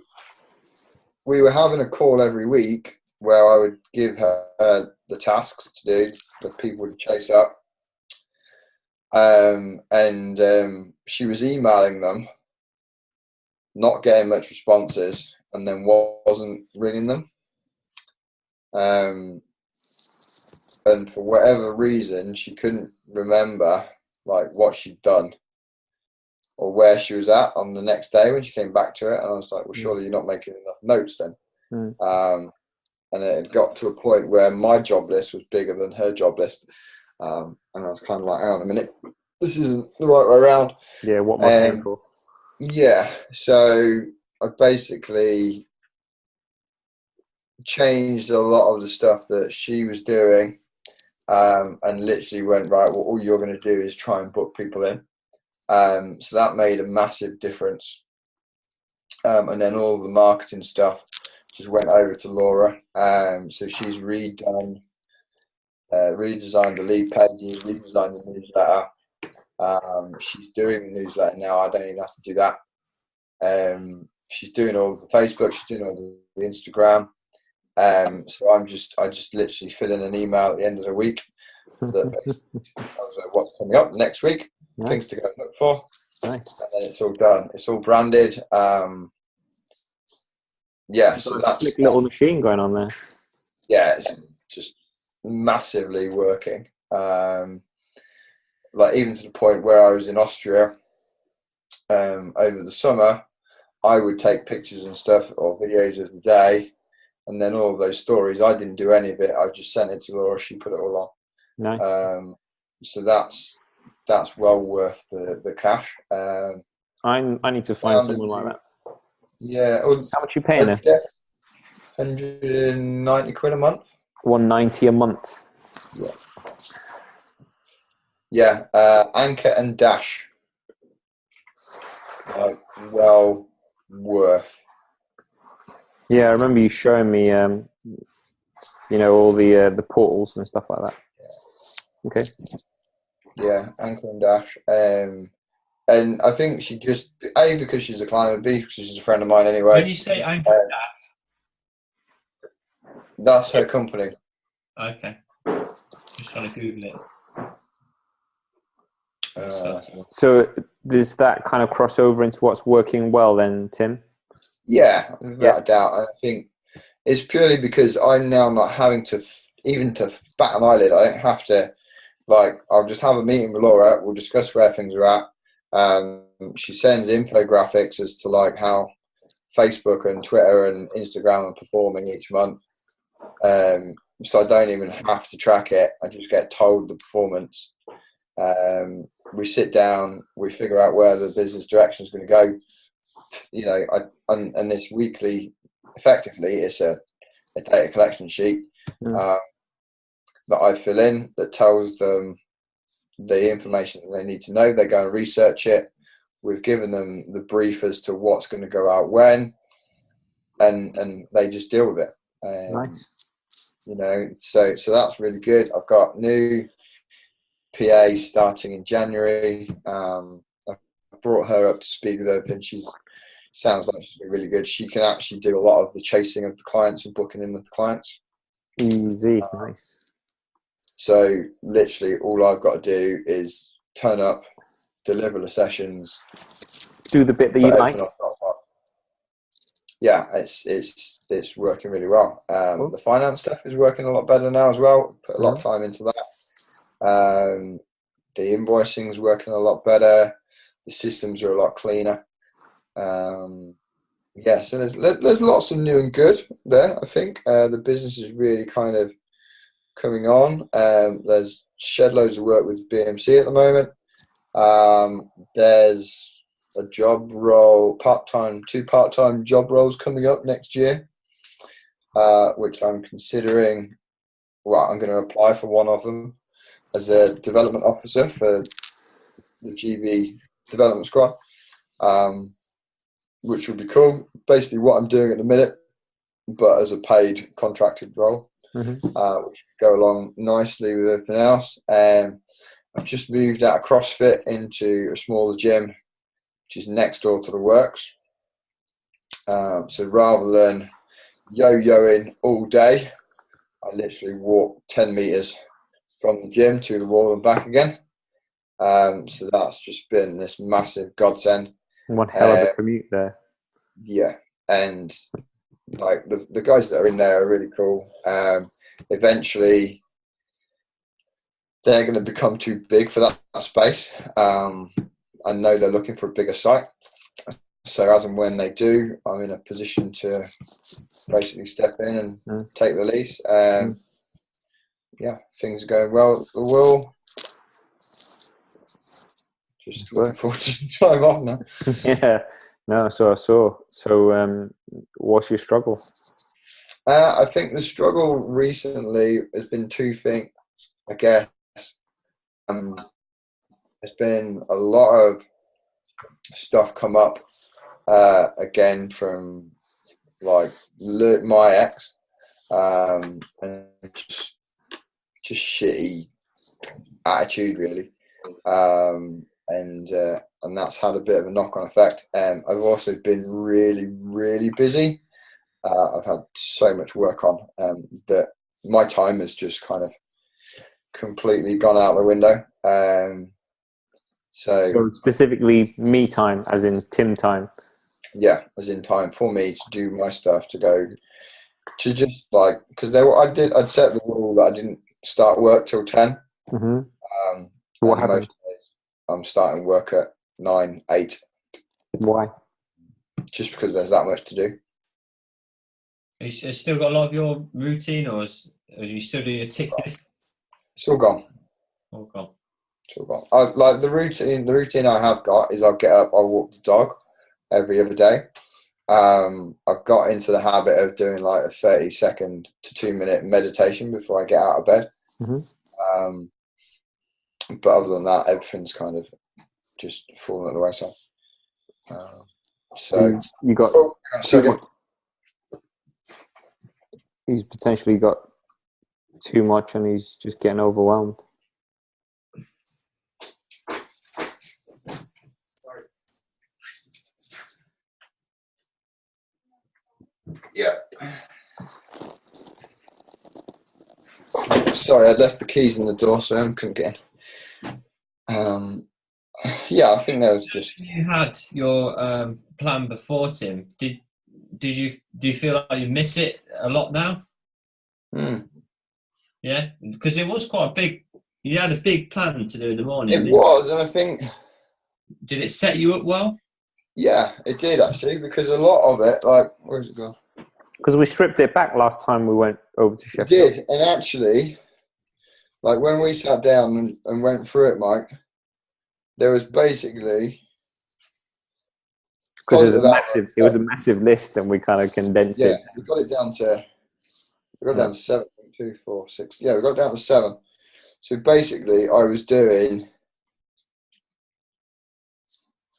we were having a call every week where I would give her the tasks to do, the people to chase up. And she was emailing them not getting much responses, and then wasn't ringing them. And for whatever reason, she couldn't remember like what she'd done or where she was at on the next day when she came back to it. And I was like, well, surely you're not making enough notes then. And it had got to a point where my job list was bigger than her job list. And I was kind of like, hang on a minute, this isn't the right way around. Yeah, what am I paying for? Yeah, so I basically changed a lot of the stuff that she was doing, and literally went, right, well, all you're going to do is try and book people in. So that made a massive difference. And then all the marketing stuff just went over to Laura. So she's redesigned the lead pages, redesigned the newsletter. She's doing the newsletter now. I don't even have to do that. She's doing all the Facebook. She's doing all the Instagram. So I just literally fill in an email at the end of the week that tells her what's coming up next week, things to go and look for. Nice. And then it's all done. It's all branded. Yeah, so that's a slick little machine going on there. Yeah, it's just massively working. Like even to the point where I was in Austria over the summer, I would take pictures and stuff or videos of the day, and then all those stories, I didn't do any of it. I just sent it to Laura. She put it all on. Nice. So that's well worth the cash. I need to find someone like that. Yeah. How much are you paying her? 190 quid a month. 190 a month. Yeah. Yeah. Anchor and Dash. Well worth. Yeah, I remember you showing me, all the portals and stuff like that. Yeah. Okay. Yeah, Anchor and Dash. And I think she just, A, because she's a climber, B, because she's a friend of mine anyway. When you say Anchor and Dash? That's her company. Okay. Just trying to Google it. So does that kind of cross over into what's working well then, Tim? Yeah, without a doubt. I think it's purely because I'm now not having to, even to bat an eyelid. I don't have to, I'll just have a meeting with Laura. We'll discuss where things are at. She sends infographics as to how Facebook and Twitter and Instagram are performing each month. So I don't even have to track it. I just get told the performance. We sit down, we figure out where the business direction is going to go. And this weekly, effectively, it's a data collection sheet that I fill in that tells them the information that they need to know. They go and research it. We've given them the brief as to what's going to go out when, and they just deal with it. Nice. So that's really good. I've got new PA starting in January. I brought her up to speed with everything. Sounds like she's really good. She can actually do a lot of the chasing of the clients and booking in with the clients. Easy. Nice. So literally all I've got to do is turn up, deliver the sessions, do the bit that you like. Yeah, it's working really well. The finance stuff is working a lot better now as well. Put a lot of time into that. The invoicing is working a lot better. The systems are a lot cleaner. So there's lots of new and good there. I think the business is really kind of coming on. There's shed loads of work with BMC at the moment. There's a job role, two part-time job roles coming up next year, which I'm considering. Well, I'm going to apply for one of them as a development officer for the GB development squad, which will be cool. Basically what I'm doing at the minute, but as a paid contracted role, which will go along nicely with everything else. I've just moved out of CrossFit into a smaller gym, which is next door to the works. So rather than yo-yoing all day, I literally walk 10 meters from the gym to the wall and back again. So that's just been this massive godsend. One hell of a commute there. Yeah, and like the guys that are in there are really cool. Eventually, they're going to become too big for that space. I know they're looking for a bigger site. So as and when they do, I'm in a position to basically step in and take the lease. Yeah, things are going well. The will. Just looking forward to some time off now. Yeah, no, so I saw. So, what's your struggle? I think the struggle recently has been two things, I guess. There's been a lot of stuff come up again from like my ex, and just shitty attitude really, and that's had a bit of a knock-on effect. I've also been really busy. I've had so much work on that my time has just kind of completely gone out the window. So specifically me time, as in Tim time. Yeah, as in time for me to do my stuff, to go to just like, because I'd set the rule that I didn't start work till 10. Mm-hmm. What happened? Most days I'm starting work at 9, 8. Why? Just because there's that much to do. Have you still got a lot of your routine, or are you still doing your tick list? It's all gone. All gone. It's all gone. Like the routine I have got is I'll get up, I'll walk the dog every other day. I've got into the habit of doing like a 30-second to 2-minute meditation before I get out of bed. Mm-hmm. But other than that, everything's kind of just fallen at the wayside. So you got. He's potentially got too much, and he's just getting overwhelmed. Yeah. Sorry, I left the keys in the door, so I couldn't get in. Yeah, I think that was just. You had your plan before, Tim. Do you feel like you miss it a lot now? Yeah, because it was quite a big. You had a big plan to do in the morning. It was, and I think. Did it set you up well? Yeah, it did actually, because a lot of it, like, where's it gone? Because we stripped it back last time we went over to Sheffield. We did, and actually, like when we sat down and went through it, Mike, there was basically. Because it was a massive list, and we kind of condensed it. Yeah, we got it down to 7, 2, 4, 6. Yeah, we got it down to 7. So basically, I was doing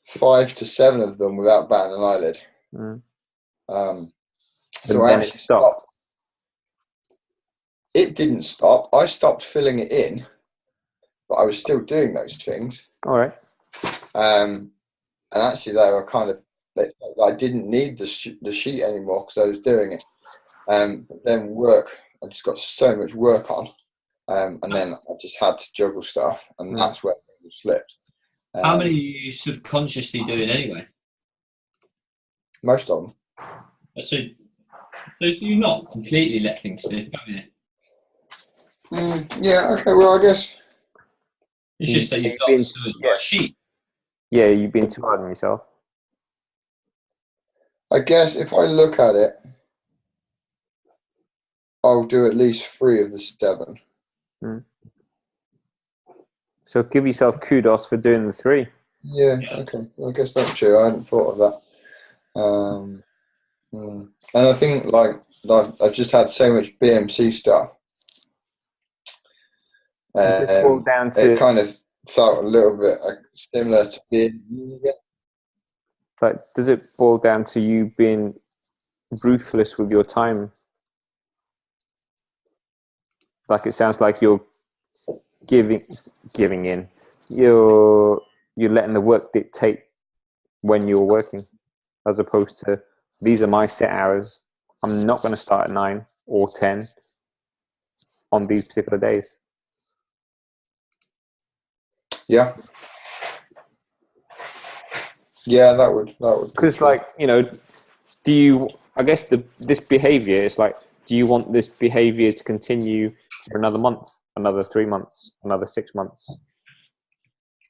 5 to 7 of them without batting an eyelid. So I actually stopped. It didn't stop. I stopped filling it in, but I was still doing those things. All right. And actually, they were kind of. I didn't need the sheet anymore because I was doing it. But then work, I just got so much work on, and then I just had to juggle stuff, and that's where things slipped. How many are you subconsciously doing anyway? Most of them. So you not completely let things slip, have you? Yeah. Okay. Well, I guess it's just that you've got a sheet. Yeah, you've been too hard on yourself. I guess if I look at it, I'll do at least 3 of the 7. So give yourself kudos for doing the 3. Yeah. Okay. Well, I guess that's true. I hadn't thought of that. And I think like I've just had so much BMC stuff. Does this boil down to? It kind of felt a little bit similar to being uni again. But does it boil down to you being ruthless with your time? Like it sounds like you're giving in. You're letting the work dictate when you're working, as opposed to these are my set hours. I'm not going to start at 9 or 10 on these particular days. Yeah. Yeah, that would. Because, like, do you? I guess this behavior is like. Do you want this behavior to continue for another month, another 3 months, another 6 months?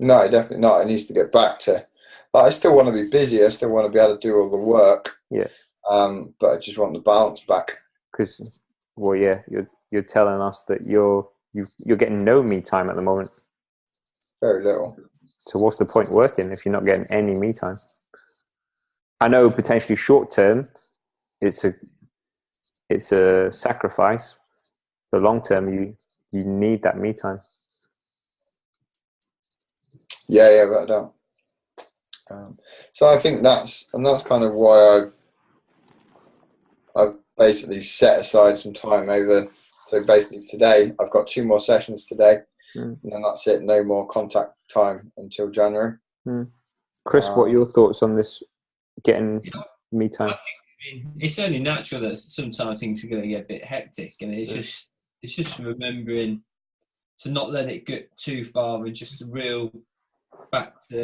No, definitely not. It needs to get back to. I still want to be busy. I still want to be able to do all the work. Yeah. But I just want the balance back. Because, well, yeah, you're telling us that you're getting no me time at the moment. Very little. So what's the point working if you're not getting any me time? I know potentially short term, it's a sacrifice. But long term, you need that me time. Yeah, but I don't. So I think that's kind of why I've basically set aside some time over. So basically today I've got 2 more sessions today, and then that's it. No more contact time until January. Chris, what are your thoughts on this getting me time? I mean, it's only natural that sometimes things are going to get a bit hectic, and it's just remembering to not let it get too far and just reel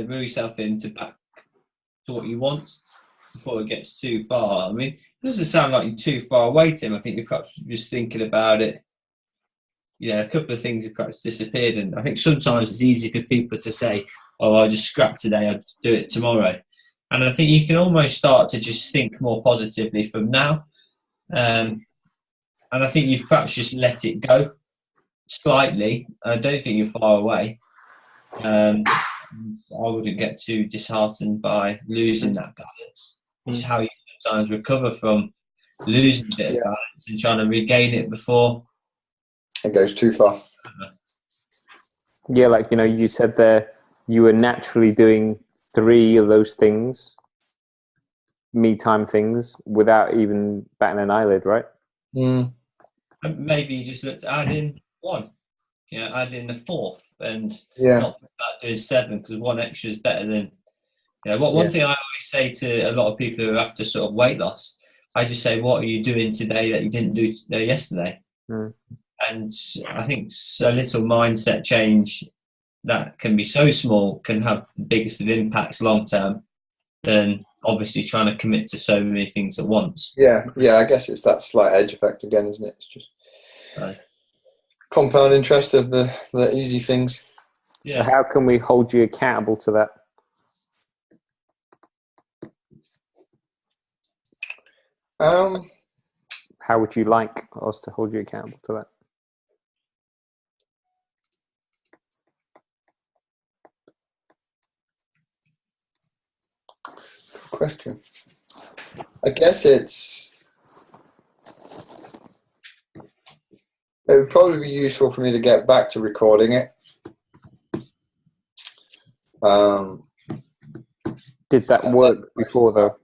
yourself into back to what you want before it gets too far. I mean, it doesn't sound like you're too far away, Tim. I think you're perhaps just thinking about it. A couple of things have perhaps disappeared, and I think sometimes it's easy for people to say, "Oh, I'll just scrap today. I'll do it tomorrow." And I think you can almost start to just think more positively from now. And I think you've perhaps just let it go slightly. I don't think you're far away. I wouldn't get too disheartened by losing that balance. It's how you sometimes recover from losing a bit of balance and trying to regain it before it goes too far. Yeah, like you said there, you were naturally doing 3 of those things, me time things, without even batting an eyelid, right? And maybe you just look to add in 1. Add in the 4th, and not about doing 7 because 1 extra is better than. One thing I always say to a lot of people who are after sort of weight loss, I just say, "What are you doing today that you didn't do yesterday?" And I think a little mindset change that can be so small can have the biggest of impacts long term than obviously trying to commit to so many things at once. Yeah. I guess it's that slight edge effect again, isn't it? It's just compound interest of the easy things. So how can we hold you accountable to that? How would you like us to hold you accountable to that? Question. I guess it would probably be useful for me to get back to recording it. Did that work before though?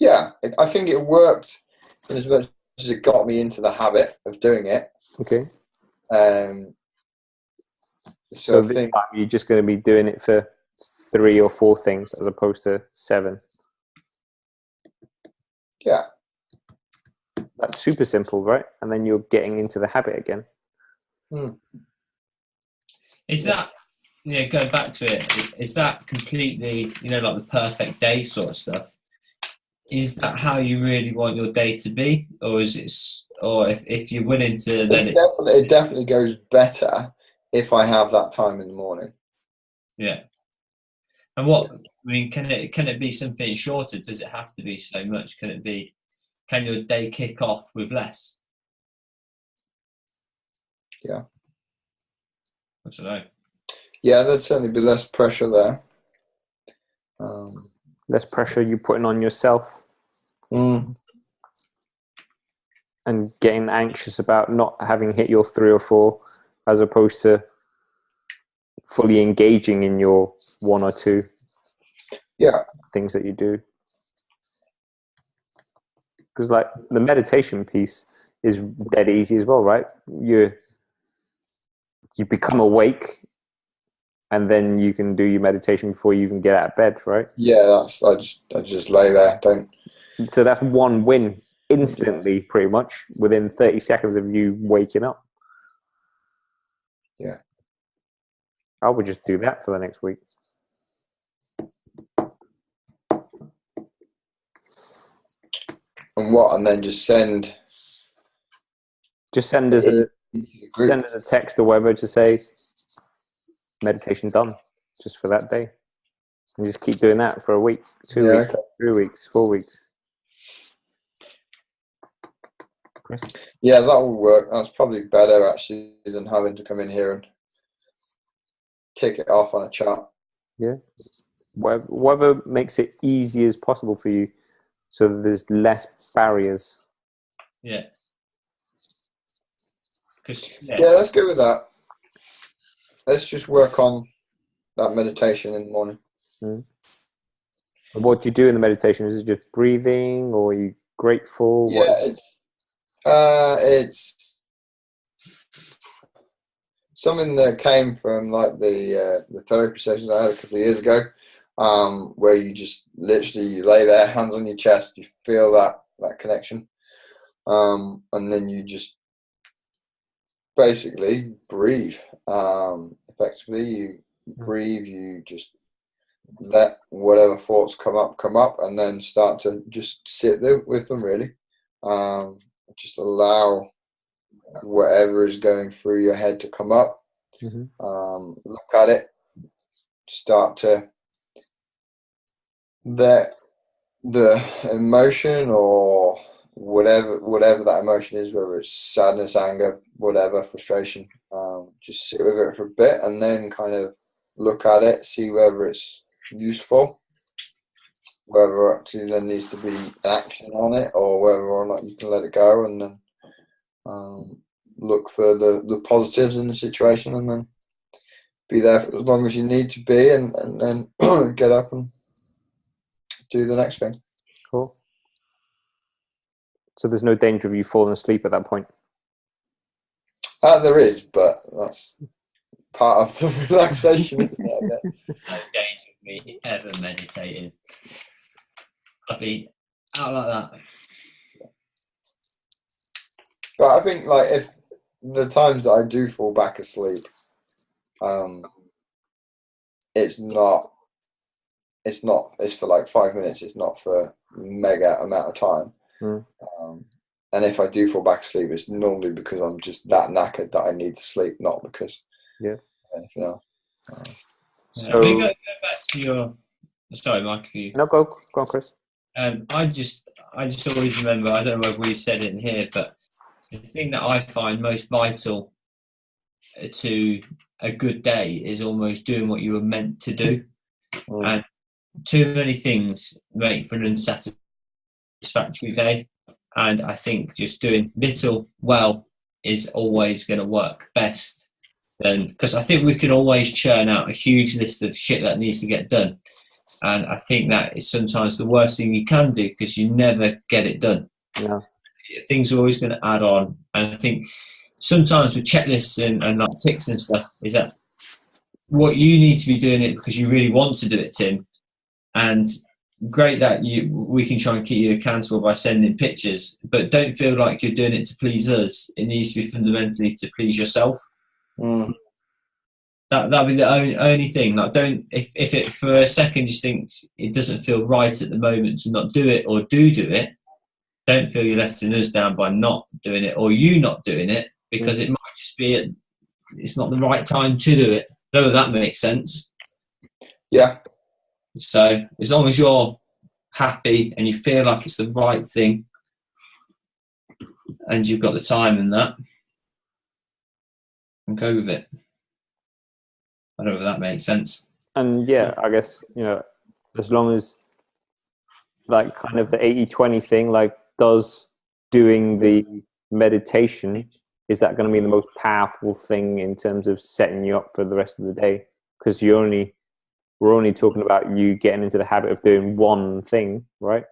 Yeah, I think it worked in as much as it got me into the habit of doing it. Okay. So this time you're just going to be doing it for 3 or 4 things as opposed to 7. Yeah. That's super simple, right? And then you're getting into the habit again. Is that, going back to it, is that completely, like the perfect day sort of stuff? Is that how you really want your day to be? Or is it, or if you're willing to let it... It definitely goes better if I have that time in the morning. Yeah. And can it be something shorter? Does it have to be so much? Can your day kick off with less? Yeah. I don't know. Yeah, there'd certainly be less pressure there. Less pressure you're putting on yourself. And getting anxious about not having hit your 3 or 4 as opposed to fully engaging in your 1 or 2 things that you do. Because like the meditation piece is dead easy as well, right? You become awake and then you can do your meditation before you even get out of bed, right? Yeah, I just lay there. So that's 1 win instantly, pretty much within 30 seconds of you waking up. Yeah. I would just do that for the next week. And then just send us a text or whatever to say meditation done, just for that day, and just keep doing that for a week, 2 weeks, 3 weeks, 4 weeks. Chris? Yeah, that will work. That's probably better actually than having to come in here and tick it off on a chart. Yeah, whatever makes it easy as possible for you, so that there's less barriers. Yeah. Yeah, let's go with that. Let's just work on that meditation in the morning. What do you do in the meditation? Is it just breathing, or are you grateful? Yeah, it's something that came from like the therapy sessions I had a couple of years ago, where you just literally lay there, hands on your chest, you feel that connection, and then you just basically breathe. Effectively, you breathe, you just let whatever thoughts come up, and then start to just sit there with them, really. Just allow whatever is going through your head to come up. Look at it, start to the emotion or whatever that emotion is, whether it's sadness, anger, whatever, frustration, just sit with it for a bit and then kind of look at it, see whether it's useful, whether actually there needs to be action on it, or whether or not you can let it go, and then look for the positives in the situation, and then be there for as long as you need to be, and then get up and do the next thing. Cool. So there's no danger of you falling asleep at that point? There is, but that's part of the relaxation, isn't it? No danger of me ever meditating. I'd be out like that. But I think, like, if the times that I do fall back asleep, it's for like 5 minutes. It's not for mega amount of time. And if I do fall back asleep, it's normally because I'm just that knackered that I need to sleep, not because anything else. So go back to your. Sorry, Mike. No, go on, Chris. I just always remember. I don't know whether we've said it in here, but the thing that I find most vital to a good day is almost doing what you were meant to do. And too many things make for an unsatisfactory day. And I think just doing little well is always going to work best. Because I think we can always churn out a huge list of shit that needs to get done. And I think that is sometimes the worst thing you can do, because you never get it done. Yeah. Things are always going to add on. And I think sometimes with checklists and like ticks and stuff, is that what you need to be doing it because you really want to do it, Tim. And great that we can try and keep you accountable by sending pictures, but don't feel like you're doing it to please us. It needs to be fundamentally to please yourself. That'd be the only thing. Like, don't if it for a second you think it doesn't feel right at the moment to not do it, or do it, don't feel you're letting us down by not doing it, or you not doing it, because it might just be it's not the right time to do it. I don't know if that makes sense. Yeah. So as long as you're happy and you feel like it's the right thing, and you've got the time in that, and go with it. I don't know if that makes sense. And yeah, I guess, as long as, like, kind of the 80-20 thing, like, does doing the meditation, is that going to be the most powerful thing in terms of setting you up for the rest of the day? Because we're only talking about you getting into the habit of doing one thing, right?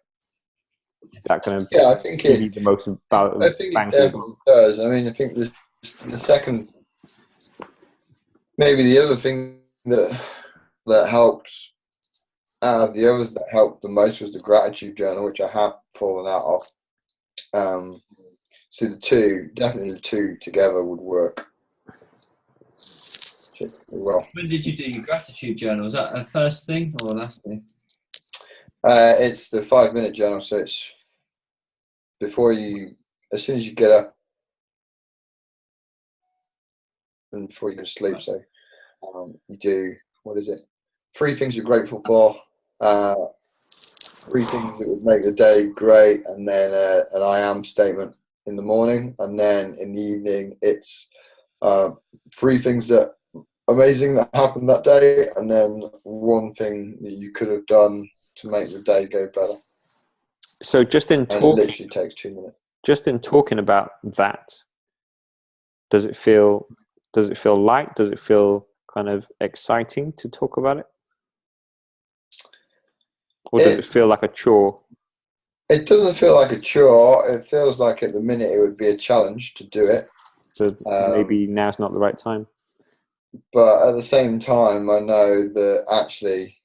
Is that going to I think give you the most I think it definitely does. I mean, I think the second, maybe the other thing that helped out of the others that helped the most was the gratitude journal, which I have fallen out of. So the two together would work well. When did you do your gratitude journal? Was that a first thing or last thing? It's the 5-minute journal, so it's as soon as you get up and before you go to sleep. So you do, what is it? 3 things you're grateful for, 3 things that would make the day great, and then an I am statement in the morning, and then in the evening it's 3 things that amazing that happened that day, and then 1 thing that you could have done to make the day go better. So it literally takes 2 minutes. Just in talking about that, does it feel light? Does it feel kind of exciting to talk about it? Or does it feel like a chore? It doesn't feel like a chore. It feels like at the minute it would be a challenge to do it. So maybe now's not the right time. But at the same time, I know that actually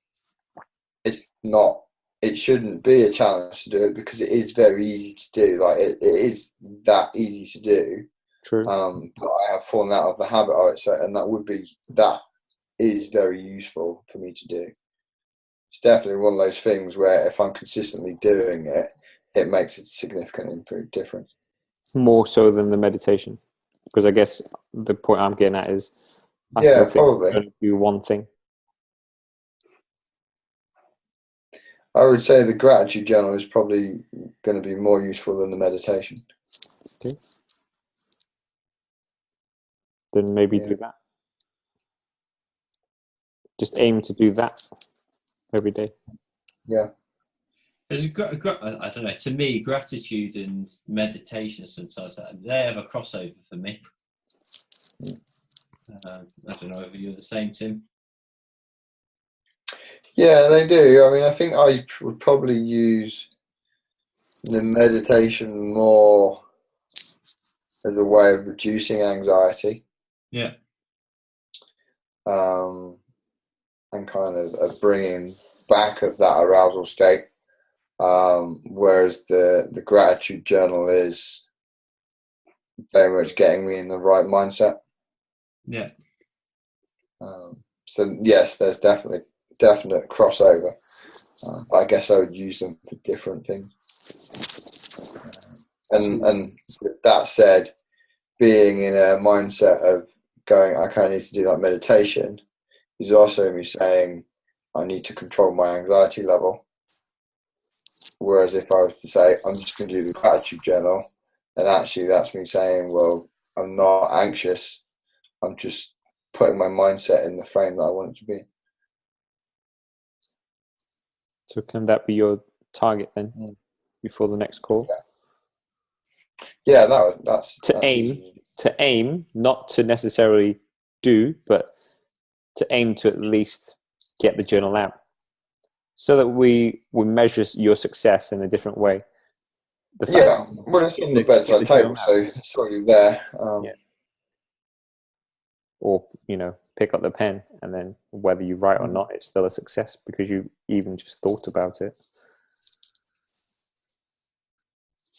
it shouldn't be a challenge to do it, because it is very easy to do. Like it is that easy to do. True. But I have fallen out of the habit of it, and that is very useful for me to do. It's definitely one of those things where if I'm consistently doing it, it makes a significant improved difference. More so than the meditation, because I guess the point I'm getting at is, I yeah, still think probably. I'm going to do one thing. I would say the gratitude journal is probably going to be more useful than the meditation. Okay. Then maybe do that. Just aim to do that every day. Yeah. There's I don't know. To me, gratitude and meditation sometimes they have a crossover for me. I don't know if you're the same, Tim. Yeah, they do. I mean, I think I would probably use the meditation more as a way of reducing anxiety. Yeah. And kind of bringing back of that arousal state. Whereas the gratitude journal is very much getting me in the right mindset. Yeah. So yes, there's definite crossover. I guess I would use them for different things. And with that said, being in a mindset of going, okay, I need to do that meditation, is also me saying I need to control my anxiety level. Whereas if I was to say I'm just going to do the gratitude journal, then actually that's me saying, well, I'm not anxious. I'm just putting my mindset in the frame that I want it to be. So can that be your target then, before the next call? Yeah, that's aim, not to necessarily do, but to aim to at least get the journal out, so that we measure your success in a different way. Well, it's on the bedside table, so it's already there. Or pick up the pen, and then whether you write or not, it's still a success because you even just thought about it.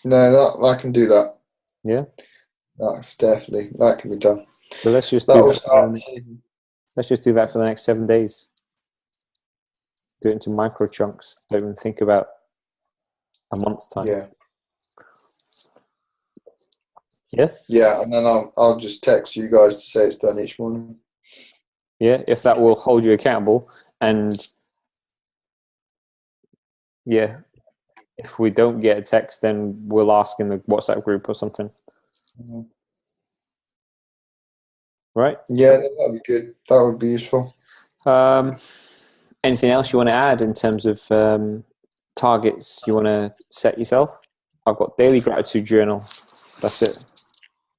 No, I can do that. Yeah, that can be done. So let's just do that. Let's just do that for the next 7 days. Do it into micro chunks. Don't even think about a month's time. Yeah, and then I'll just text you guys to say it's done each morning. Yeah, if that will hold you accountable. And if we don't get a text, then we'll ask in the WhatsApp group or something. Mm-hmm. Right? Yeah, that'd be good. That would be useful. Anything else you want to add in terms of targets you want to set yourself? I've got daily gratitude journal. That's it.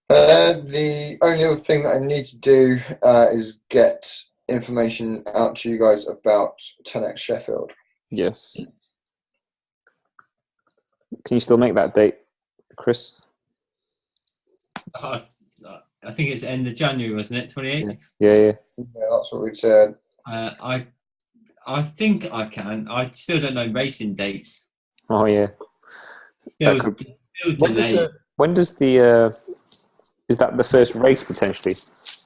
The only other thing that I need to do is get information out to you guys about 10x Sheffield. Yes. Can you still make that date, Chris? I think it's end of January, wasn't it? 28th? Yeah, that's what we'd said. I think I can. I still don't know racing dates. Oh, yeah. Still delayed. When does the... is that the first race potentially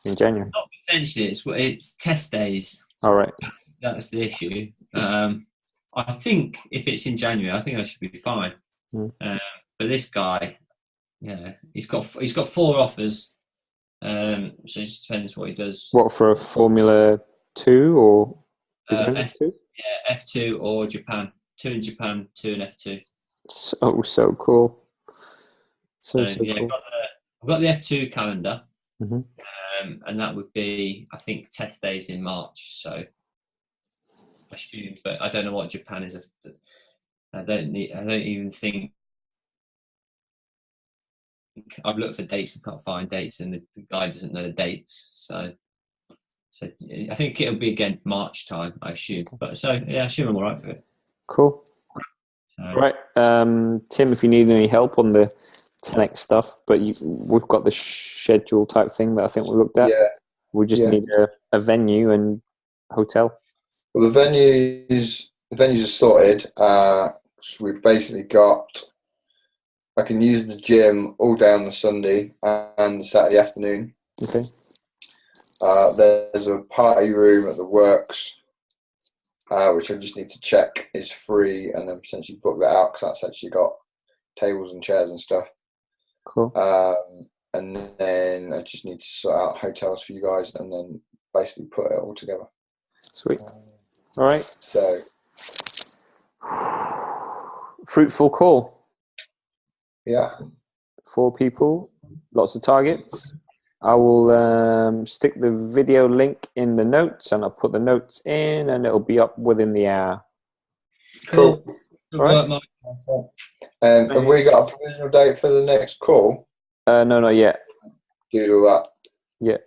in January? Not potentially. It's test days. All right. That's the issue. I think if it's in January, I think I should be fine. But for this guy, yeah, he's got 4 offers. So it just depends what he does. What, for a Formula 2 or is it only 2? Yeah, F2 or Japan. 2 in Japan, 2 in F2. So cool. So yeah, cool. I've got the F2 calendar, Mm-hmm. and that would be, I think, test days in March. So I assume, but I don't know what Japan is. I don't even think. I've looked for dates and can't find dates, and the guy doesn't know the dates. So I think it'll be again March time, I assume. But I assume I'm all right for it. Cool. So, Right, Tim, if you need any help on the 10x stuff, but we've got the schedule type thing that I think we looked at. Yeah. We just need a venue and hotel. Well, the venues are sorted. So we've basically got. I can use the gym all day on the Sunday and the Saturday afternoon. Okay. There's a party room at the Works, which I just need to check is free, and then potentially book that out because that's actually got tables and chairs and stuff. Cool. And then I just need to sort out hotels for you guys, and then basically put it all together. Sweet. All right. So fruitful call. Yeah. 4 people, lots of targets. I will stick the video link in the notes, and I'll put the notes in, and it'll be up within the hour. Cool. Good Right. work, Mike. Have we got a provisional date for the next call? No, not yet. Do all that. Yeah,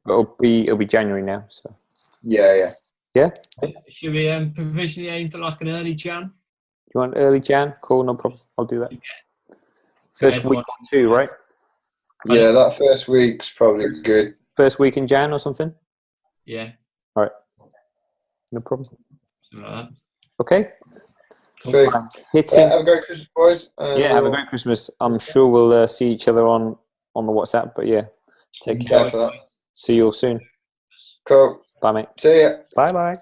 it'll be January now. So Yeah. Should we provisionally aim for like an early Jan? you want early Jan? Cool, no problem. I'll do that. First week or 2, right? Yeah, that first week's probably good. First week in Jan or something? Yeah. All right. No problem. Something like that. Okay. Sweet. Hitting. Have a great Christmas, boys. Yeah, have a great Christmas. I'm sure we'll see each other on the WhatsApp, but yeah, take care. For that. See you all soon. Cool. Bye, mate. See ya. Bye-bye.